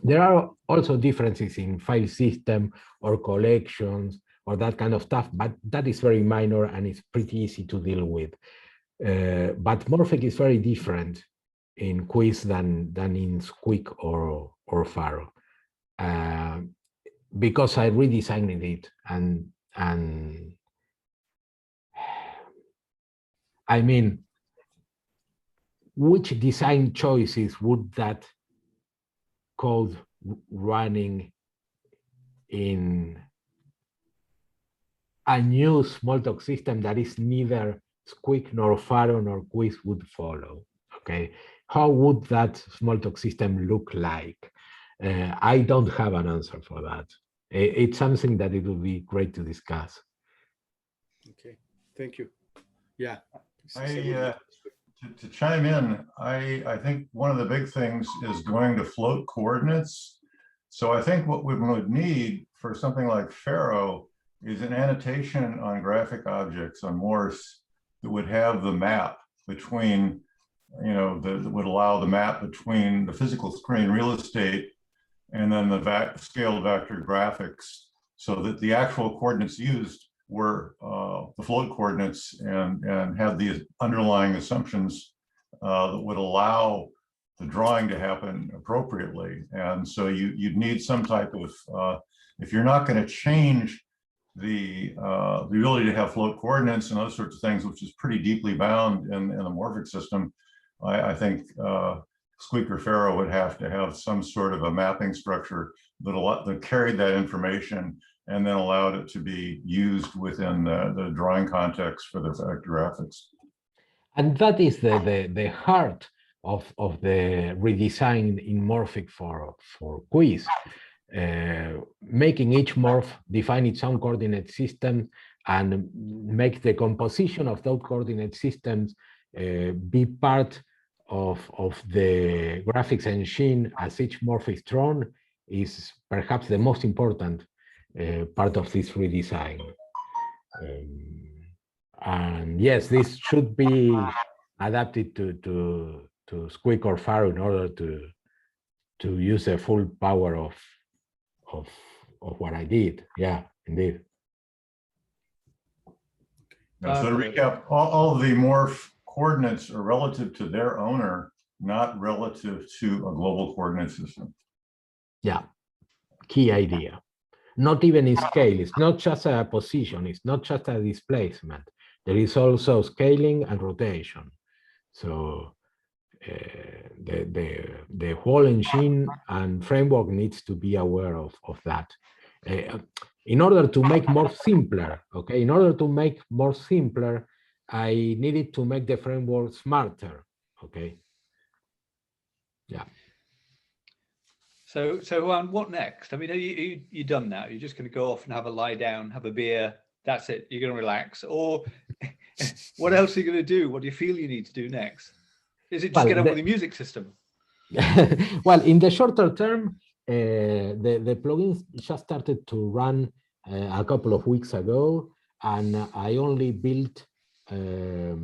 There are also differences in file system or collections or that kind of stuff, but that is very minor and it's pretty easy to deal with. But Morphic is very different in Cuis than in Squeak or Faro, because I redesigned it, and I mean, which design choices would that code running in a new Smalltalk system that is neither Squeak nor Faro nor Cuis would follow? Okay, how would that Smalltalk system look like? I don't have an answer for that. It's something that it would be great to discuss. Okay, thank you. Yeah. To chime in, I think one of the big things is going to float coordinates. So I think what we would need for something like Faro is an annotation on graphic objects on Morse that would have the map between, that would allow the map between the physical screen real estate and then the scaled vector graphics, so that the actual coordinates used were the float coordinates and had the underlying assumptions that would allow the drawing to happen appropriately. And so you'd need some type of, if you're not going to change the ability to have float coordinates and those sorts of things, which is pretty deeply bound in the Morphic system, I think Squeak or Faro would have to have some sort of a mapping structure that carried that information and then allowed it to be used within the drawing context for the VectorGraphics. And that is the heart of the redesign in Morphic for Cuis, making each morph define its own coordinate system and make the composition of those coordinate systems be part of the graphics engine as each morph is drawn is perhaps the most important part of this redesign. And yes, this should be adapted to Squeak or Faro in order to use the full power of what I did. Yeah, indeed. Now, so to recap, all of the morph coordinates are relative to their owner, not relative to a global coordinate system. Yeah, key idea. not even in scale. It's not just a position. It's not just a displacement. There is also scaling and rotation. So the whole engine and framework needs to be aware of that. In order to make more simpler, okay, in order to make more simpler, I needed to make the framework smarter, okay. Yeah. So Juan, what next? I mean, you're done now. You're just going to go off and have a lie down, have a beer. That's it. You're going to relax. Or what else are you going to do? What do you feel you need to do next? Is it just get on with the music system? Well, in the shorter term, the plugins just started to run a couple of weeks ago, and I only built a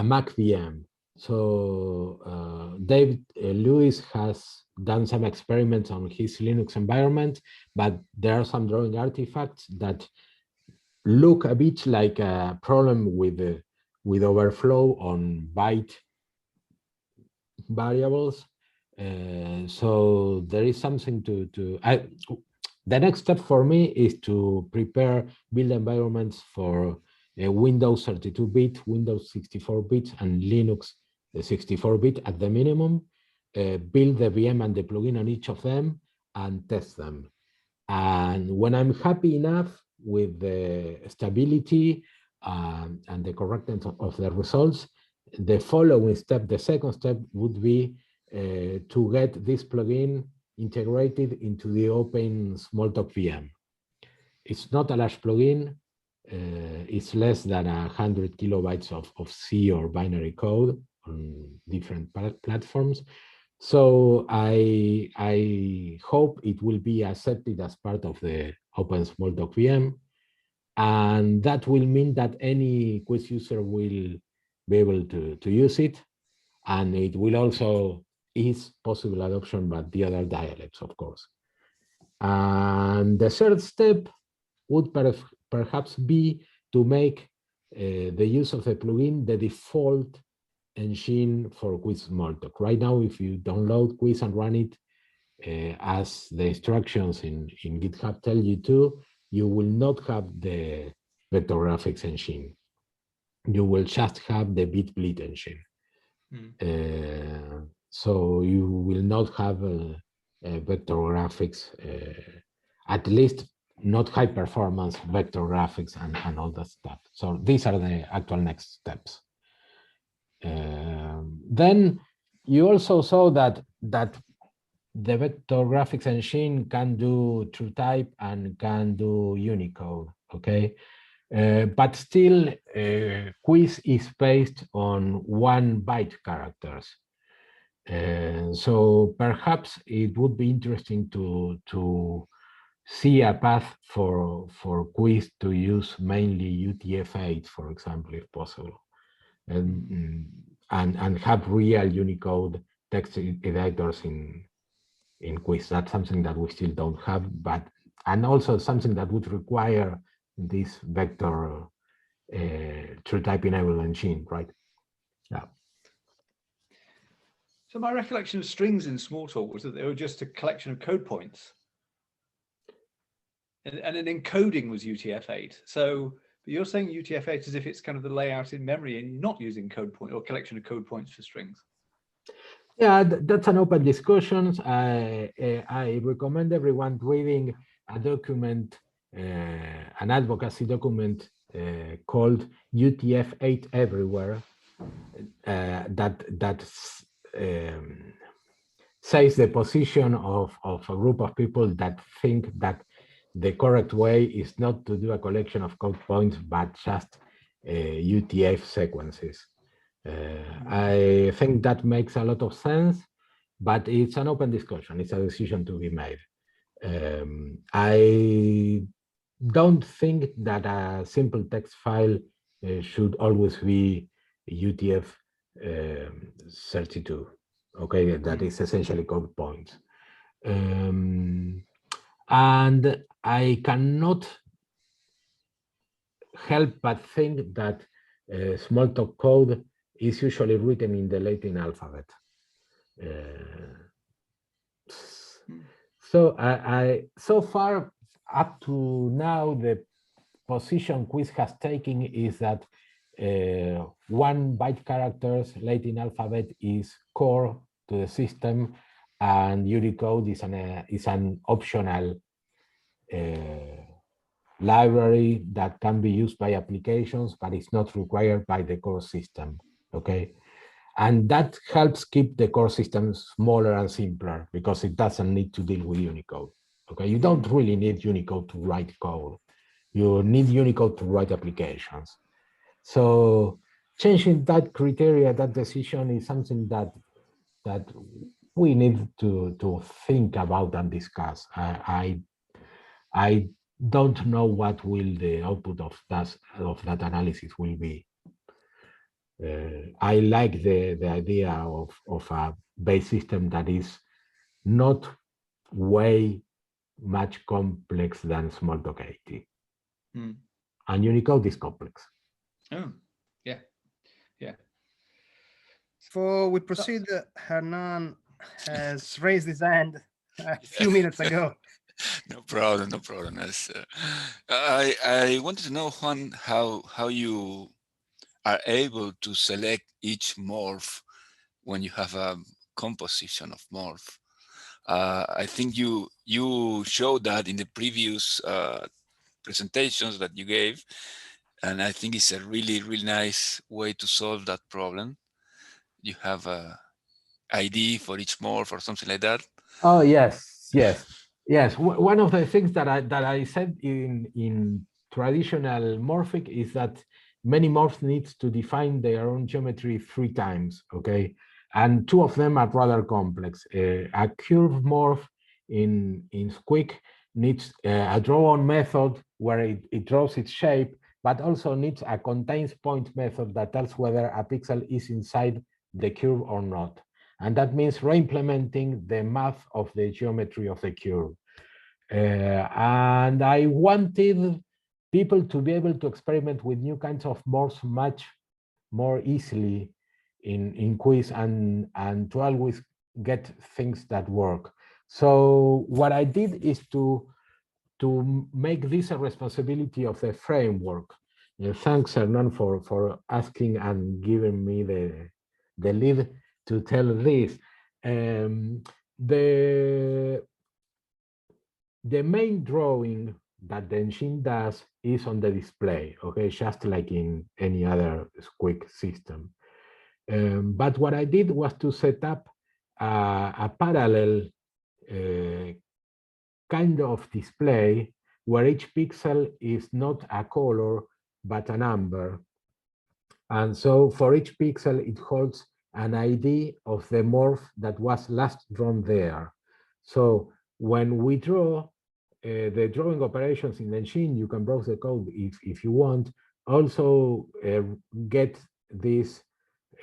Mac VM. So David Lewis has done some experiments on his Linux environment, but there are some drawing artifacts that look a bit like a problem with overflow on byte variables. So there is something the next step for me is to prepare build environments for Windows 32-bit, Windows 64-bit, and Linux 64-bit at the minimum, build the VM and the plugin on each of them and test them. And when I'm happy enough with the stability and the correctness of the results, the following step, the second step, would be to get this plugin integrated into the Open Smalltalk VM. It's not a large plugin. It's less than 100 kilobytes of C or binary code on different platforms. So I hope it will be accepted as part of the Open Smalltalk VM. And that will mean that any Cuis user will be able to use it. And it will also ease possible adoption by the other dialects, of course. And the third step would perhaps be to make the use of the plugin the default engine for Cuis Smalltalk. Right now, if you download Cuis and run it as the instructions in GitHub tell you to, you will not have the VectorGraphics engine. You will just have the BitBleed engine. So you will not have a VectorGraphics, at least not high performance VectorGraphics and all that stuff. So these are the actual next steps. Then you also saw that the VectorGraphics engine can do TrueType and can do Unicode, okay? But still, Cuis is based on 1 byte characters. So perhaps it would be interesting to see a path for Cuis to use mainly UTF-8, for example, if possible, and have real Unicode text editors in Cuis. That's something that we still don't have, and also something that would require this vector TrueType enabled engine, right? Yeah. So my recollection of strings in Smalltalk was that they were just a collection of code points. And an encoding was UTF-8. So but you're saying UTF-8 as if it's kind of the layout in memory and you're not using code point or collection of code points for strings. Yeah, that's an open discussion. I recommend everyone reading a document, an advocacy document called UTF-8 Everywhere, that says the position of a group of people that think that the correct way is not to do a collection of code points, but just UTF sequences. I think that makes a lot of sense, but it's an open discussion. It's a decision to be made. I don't think that a simple text file should always be UTF-32. Okay, that is essentially code points. And I cannot help but think that Smalltalk code is usually written in the Latin alphabet. So so far up to now, the position Cuis has taken is that 1 byte characters Latin alphabet is core to the system, and Unicode is an optional library that can be used by applications, but it's not required by the core system. Okay. And that helps keep the core system smaller and simpler because it doesn't need to deal with Unicode. Okay, you don't really need Unicode to write code. You need Unicode to write applications. So changing that criteria, that decision is something that we need to think about and discuss. I don't know what will the output of that analysis will be. I like the idea of a base system that is not way much complex than Smalltalk 80. And Unicode is complex. Oh, yeah, yeah. Before we proceed, Hernan has raised his hand a few minutes ago. No problem, no problem. I wanted to know, Juan, how you are able to select each morph when you have a composition of morph. I think you showed that in the previous presentations that you gave, and I think it's a really nice way to solve that problem. You have a ID for each morph or something like that. Oh yes, yes, yes. One of the things that I said in traditional morphic is that many morphs needs to define their own geometry 3 times. Okay, and 2 of them are rather complex. A curve morph in Squeak needs a draw-on method where it draws its shape, but also needs a contains point method that tells whether a pixel is inside the curve or not. And that means re-implementing the math of the geometry of the curve. And I wanted people to be able to experiment with new kinds of morphs much more easily in Cuis and to always get things that work. So what I did is to make this a responsibility of the framework. Thanks, Hernan, for asking and giving me the lead to tell this. The main drawing that the engine does is on the display, okay, just like in any other Squeak system. But what I did was to set up a parallel kind of display where each pixel is not a color, but a number. And so for each pixel, it holds an ID of the morph that was last drawn there. So when we draw the drawing operations in the engine, you can browse the code if you want. Also get this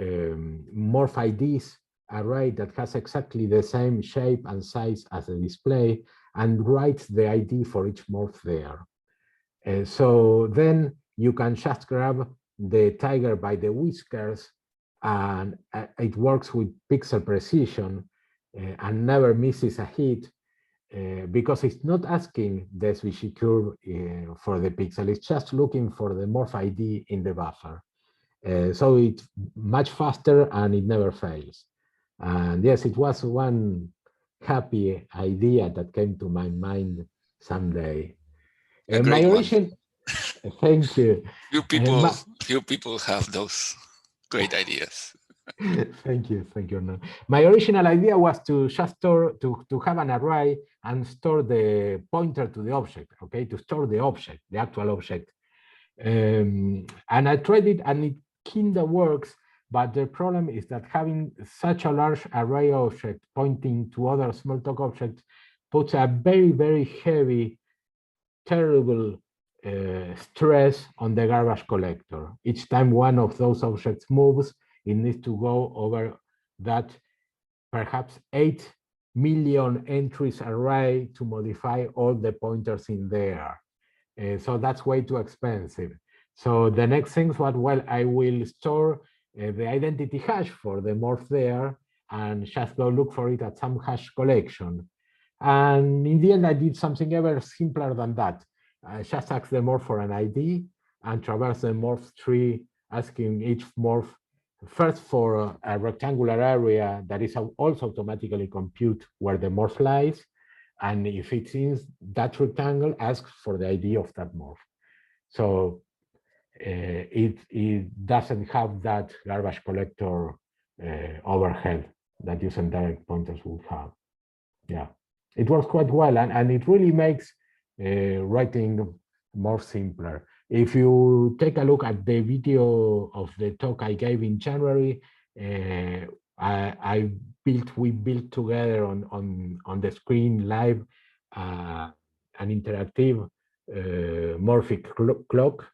morph IDs array that has exactly the same shape and size as the display, and write the ID for each morph there. So then you can just grab the tiger by the whiskers, and it works with pixel precision and never misses a hit because it's not asking the SVG curve for the pixel, it's just looking for the morph ID in the buffer. So it's much faster and it never fails. And yes, it was one happy idea that came to my mind someday. My origin, thank you. Few people have those great ideas. Thank you, Hernan. My original idea was to just store, to have an array and store the pointer to the object, okay, to store the object, the actual object. And I tried it and it kind of works, but the problem is that having such a large array object pointing to other Smalltalk objects puts a very heavy, terrible stress on the garbage collector. Each time one of those objects moves, it needs to go over that perhaps 8 million entries array to modify all the pointers in there. So that's way too expensive. So the next thing is well, I will store the identity hash for the morph there and just go look for it at some hash collection. And in the end, I did something ever simpler than that. I just asked the morph for an ID and traverse the morph tree, asking each morph first for a rectangular area that is also automatically compute where the morph lies. And if it's in that rectangle, ask for the ID of that morph. So it doesn't have that garbage collector overhead that using direct pointers would have. Yeah, it works quite well, and it really makes writing more simpler. If you take a look at the video of the talk I gave in January, we built together on the screen live an interactive Morphic clock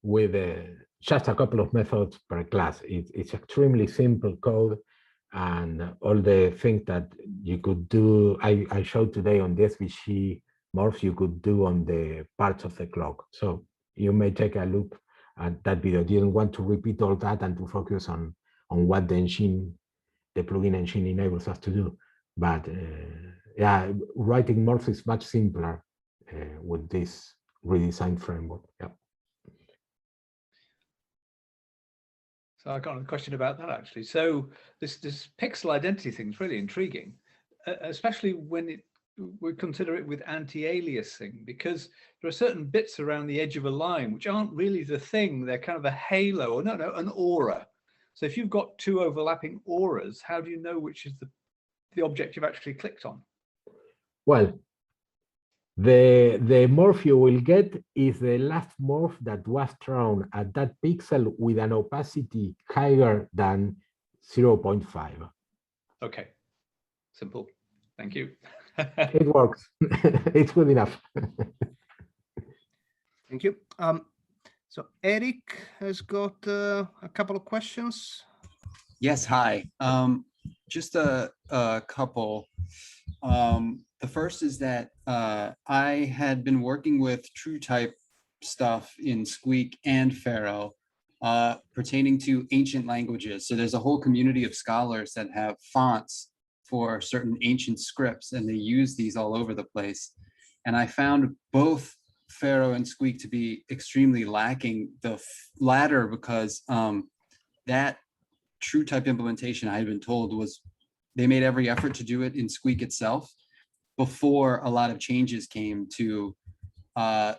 with just a couple of methods per class. It's extremely simple code, and all the things that you could do, I showed today on the SVG morphs, you could do on the parts of the clock. So you may take a look at that video. I didn't want to repeat all that and to focus on what the engine, the plugin engine enables us to do. But yeah, writing morphs is much simpler with this redesigned framework. Yeah. So I got a question about that actually. So this pixel identity thing is really intriguing, especially when we consider it with anti-aliasing, because there are certain bits around the edge of a line which aren't really the thing. They're kind of a halo, or no, an aura. So if you've got two overlapping auras, how do you know which is the object you've actually clicked on? Well, the morph you will get is the last morph that was thrown at that pixel with an opacity higher than 0.5. Okay, simple. Thank you. It works. It's good enough. Thank you. So Eric has got a couple of questions. Yes, hi. Just a couple. The first is that I had been working with TrueType stuff in Squeak and Pharaoh pertaining to ancient languages. So there's a whole community of scholars that have fonts for certain ancient scripts, and they use these all over the place. And I found both Pharaoh and Squeak to be extremely lacking, the latter because that TrueType implementation, I had been told, was they made every effort to do it in Squeak itself before a lot of changes came to the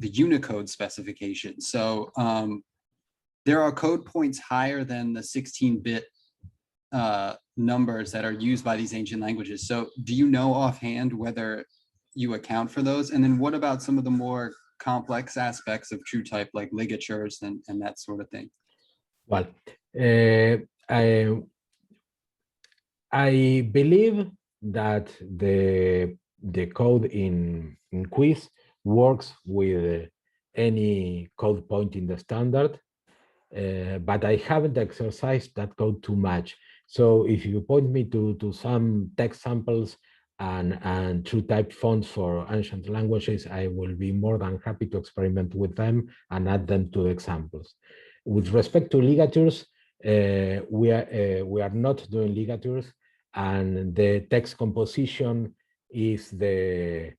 Unicode specification. So there are code points higher than the 16-bit numbers that are used by these ancient languages. So do you know offhand whether you account for those? And then what about some of the more complex aspects of TrueType, like ligatures and that sort of thing? Well, I believe that the code in Cuis works with any code point in the standard, but I haven't exercised that code too much. So if you point me to some text samples and TrueType fonts for ancient languages, I will be more than happy to experiment with them and add them to the examples. With respect to ligatures, we are not doing ligatures, and the text composition is a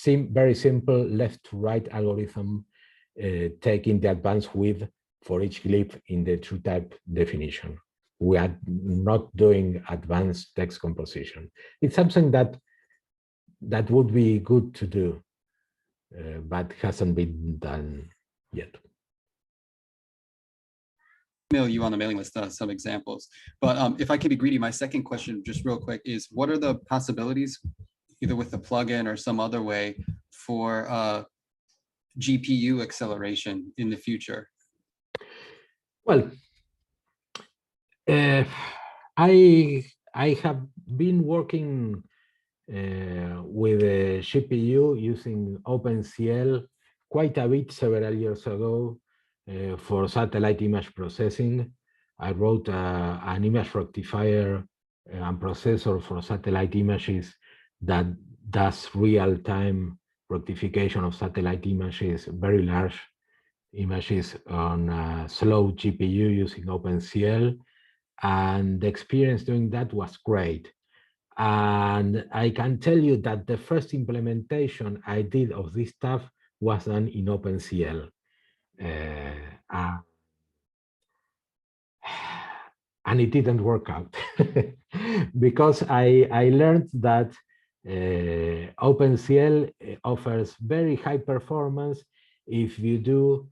very simple left to right algorithm, taking the advanced width for each glyph in the TrueType definition. We are not doing advanced text composition. It's something that would be good to do, but hasn't been done yet. Mail you on the mailing list some examples, but if I can be greedy, my second question, just real quick, is what are the possibilities, either with the plugin or some other way, for GPU acceleration in the future? Well, I have been working with a GPU using OpenCL quite a bit several years ago for satellite image processing. I wrote an image rectifier and processor for satellite images that does real-time rectification of satellite images, very large images on slow GPU using OpenCL. And the experience doing that was great. And I can tell you that the first implementation I did of this stuff was done in OpenCL. And it didn't work out because I learned that OpenCL offers very high performance if you do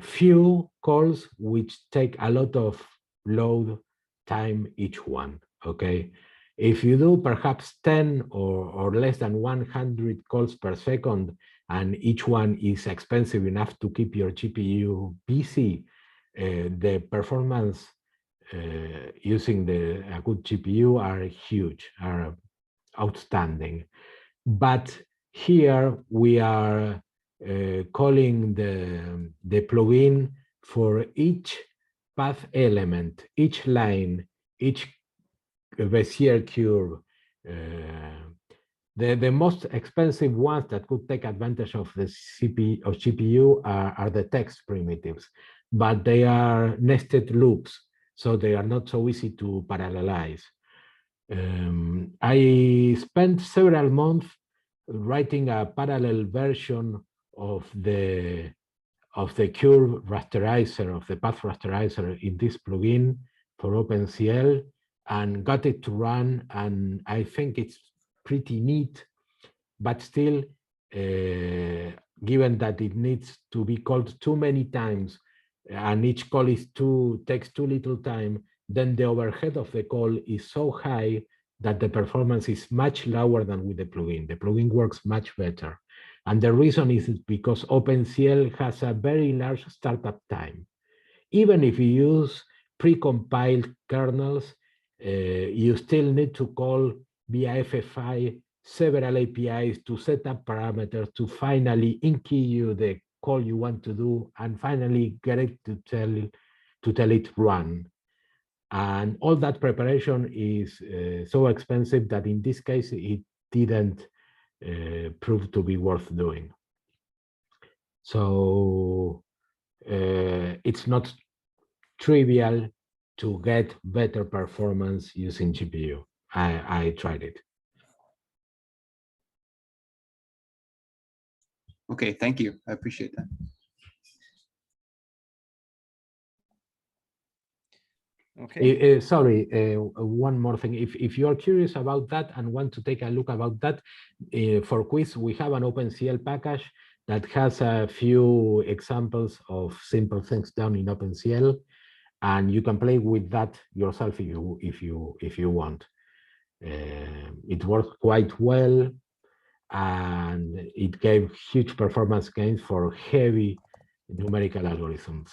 few calls which take a lot of load time each one. Okay, if you do perhaps 10 or less than 100 calls per second, and each one is expensive enough to keep your GPU busy, the performance using a good GPU are huge, are outstanding. But here we are calling the plugin for each path element, each line, each Bezier curve. The most expensive ones that could take advantage of the GPU are the text primitives, but they are nested loops, so they are not so easy to parallelize. I spent several months writing a parallel version of the curve rasterizer, of the path rasterizer in this plugin for OpenCL, and got it to run, and I think it's pretty neat, but still, given that it needs to be called too many times, and each call takes too little time, then the overhead of the call is so high that the performance is much lower than with the plugin. The plugin works much better. And the reason is because OpenCL has a very large startup time. Even if you use pre-compiled kernels, you still need to call via FFI several APIs to set up parameters to finally in-key you the call you want to do and finally get it to tell it run. And all that preparation is so expensive that in this case it didn't prove to be worth doing. So it's not trivial to get better performance using GPU. I tried it. Okay, thank you. I appreciate that. Okay. Sorry, one more thing. If you are curious about that and want to take a look about that, for Cuis, we have an OpenCL package that has a few examples of simple things done in OpenCL, and you can play with that yourself if you want. It worked quite well, and it gave huge performance gains for heavy numerical algorithms,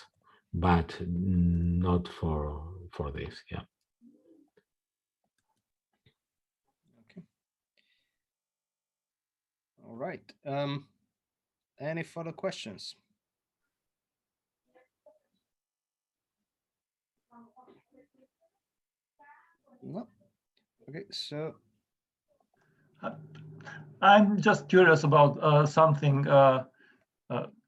but not for this. Yeah. Okay. All right. Any further questions? No. Okay, so I'm just curious about something.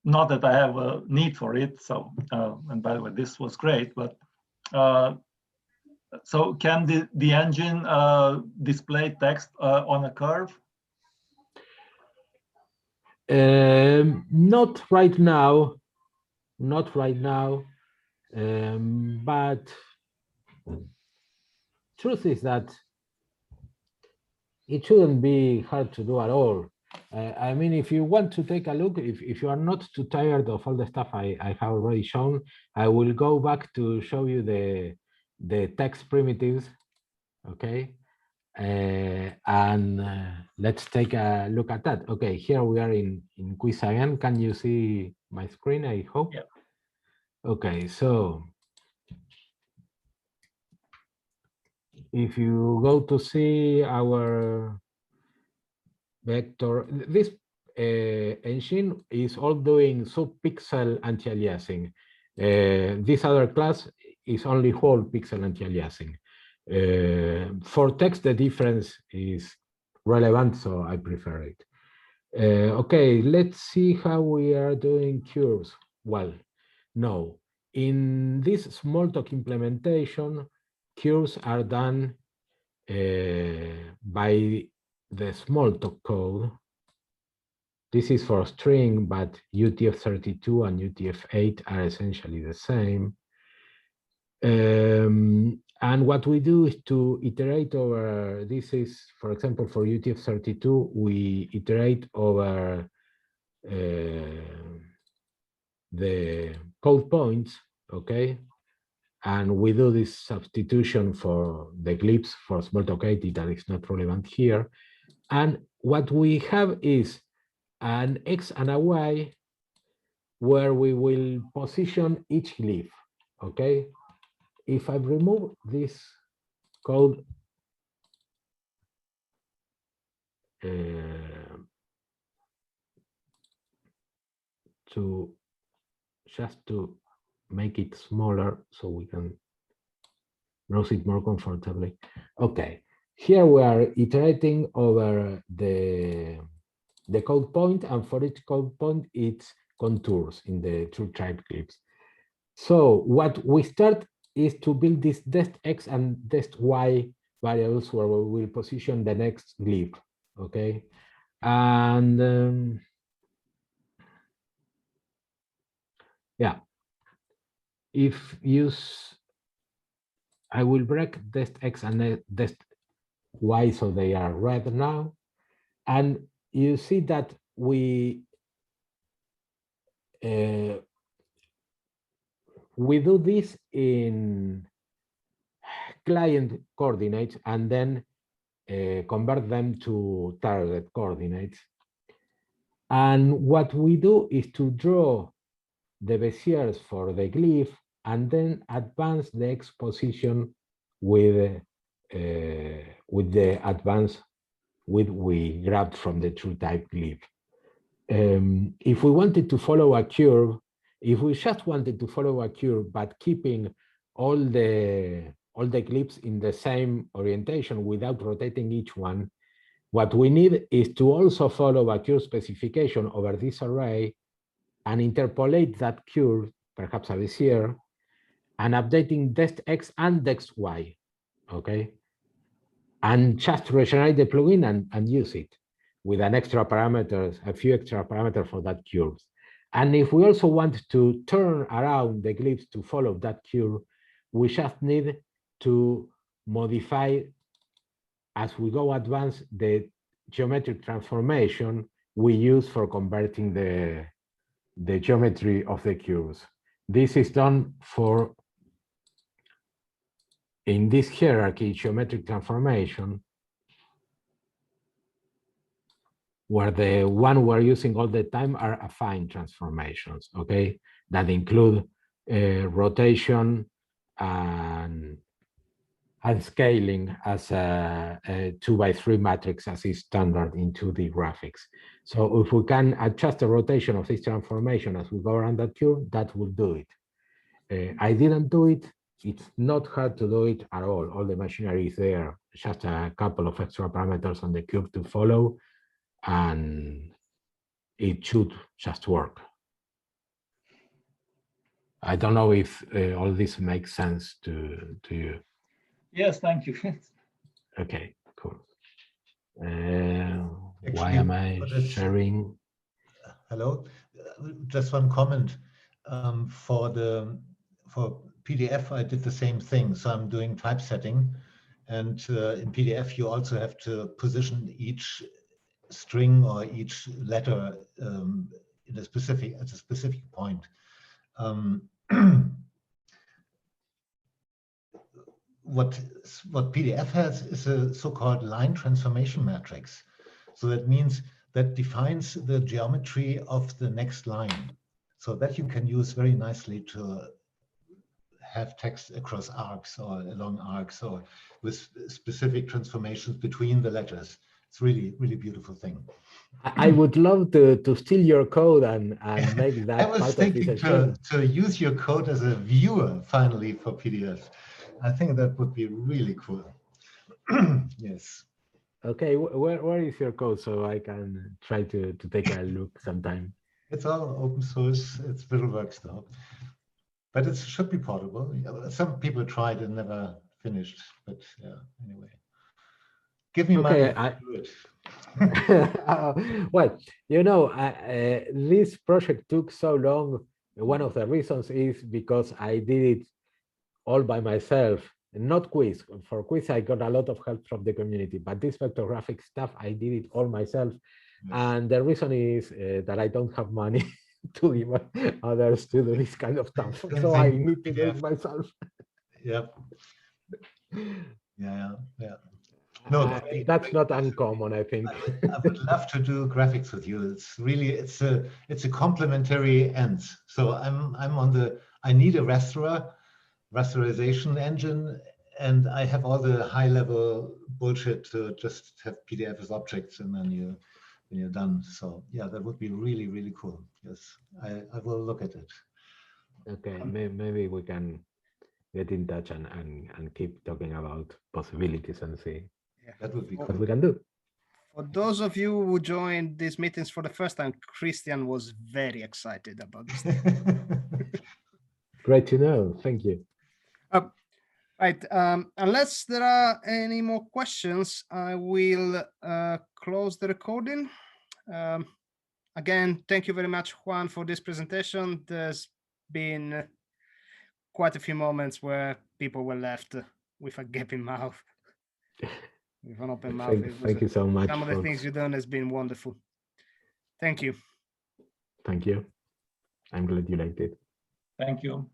Not that I have a need for it. So, and by the way, this was great. But so, can the engine display text on a curve? Not right now. Not right now. But truth is that it shouldn't be hard to do at all. I mean, if you want to take a look, if you are not too tired of all the stuff I have already shown, I will go back to show you the text primitives, okay? And let's take a look at that. Okay, here we are in Cuis again. Can you see my screen, I hope? Yeah. Okay, so if you go to see our vector, this engine is all doing sub-pixel anti-aliasing. This other class is only whole pixel anti-aliasing. For text, the difference is relevant, so I prefer it. Okay, let's see how we are doing curves. Well, no, in this Smalltalk implementation, curves are done by the Smalltalk code. This is for string, but UTF-32 and UTF-8 are essentially the same. And what we do is to iterate over, this is, for example, for UTF-32, we iterate over the code points, okay? And we do this substitution for the glyphs for Smalltalk 80 that is not relevant here. And what we have is an X and a Y where we will position each glyph, okay? If I remove this code just to make it smaller so we can browse it more comfortably. Okay, here we are iterating over the code point, and for each code point, it's contours in the true type glyphs. So what we start is to build this dest X and dest Y variables where we will position the next glyph, okay? And yeah, if I will break dest X and dest Y so they are red now, and you see that we do this in client coordinates and then convert them to target coordinates. And what we do is to draw the Beziers for the glyph and then advance the X position with the advance we grabbed from the true type glyph. If we wanted to follow a curve, if we just wanted to follow a curve, but keeping all the glyphs in the same orientation without rotating each one, what we need is to also follow a curve specification over this array and interpolate that curve, perhaps a Bezier, and updating dest X and dest Y, okay? And just regenerate the plugin and use it with an extra parameters, a few extra parameters for that curve. And if we also want to turn around the glyphs to follow that curve, we just need to modify, as we go advance, the geometric transformation we use for converting the geometry of the curves. This is done for, in this hierarchy, geometric transformation, where the one we're using all the time are affine transformations, okay? That include rotation and scaling as a 2x3 matrix as is standard in 2D graphics. So if we can adjust the rotation of this transformation as we go around that curve, that will do it. I didn't do it. It's not hard to do it at all. All the machinery is there. Just a couple of extra parameters on the curve to follow, and it should just work. I don't know if all this makes sense to you. Yes, thank you. Okay, cool. Why am I sharing? Hello, just one comment. For PDF, I did the same thing. So I'm doing typesetting, and in PDF, you also have to position each string or each letter at a specific point. What PDF has is a so-called line transformation matrix. So that means that defines the geometry of the next line. So that you can use very nicely to have text across arcs or along arcs or with specific transformations between the letters. It's really, really beautiful thing. I would love to steal your code and make that I was part thinking of this to use your code as a viewer finally for PDF. I think that would be really cool. Yes. Okay, where is your code so I can try to take a look sometime? It's all open source. It's VisualWorks though, but it should be portable. Some people tried and never finished, but yeah, anyway. Give me money. Okay, Do it. well, you know, this project took so long. One of the reasons is because I did it all by myself, not Cuis. For Cuis, I got a lot of help from the community, but this VectorGraphics stuff, I did it all myself. Yes. And the reason is that I don't have money to give others to do this kind of stuff. So I need to do it myself. Yep. Yeah. No, that's not uncommon, I think. I would love to do graphics with you. It's really, it's a complementary end. So I'm on the, I need a rasterization engine, and I have all the high level bullshit to just have PDF as objects, and then when you're done. So yeah, that would be really, really cool. Yes, I will look at it. Okay, maybe we can get in touch and keep talking about possibilities and see That would be what cool. we can do. For those of you who joined these meetings for the first time, Christian was very excited about this. Great to know. Thank you. Right. Unless there are any more questions, I will close the recording. Again, thank you very much, Juan, for this presentation. There's been quite a few moments where people were left with a gaping mouth, with an open mouth. Thank you so much. Some of the things you've done has been wonderful. Thank you. Thank you. I'm glad you liked it. Thank you.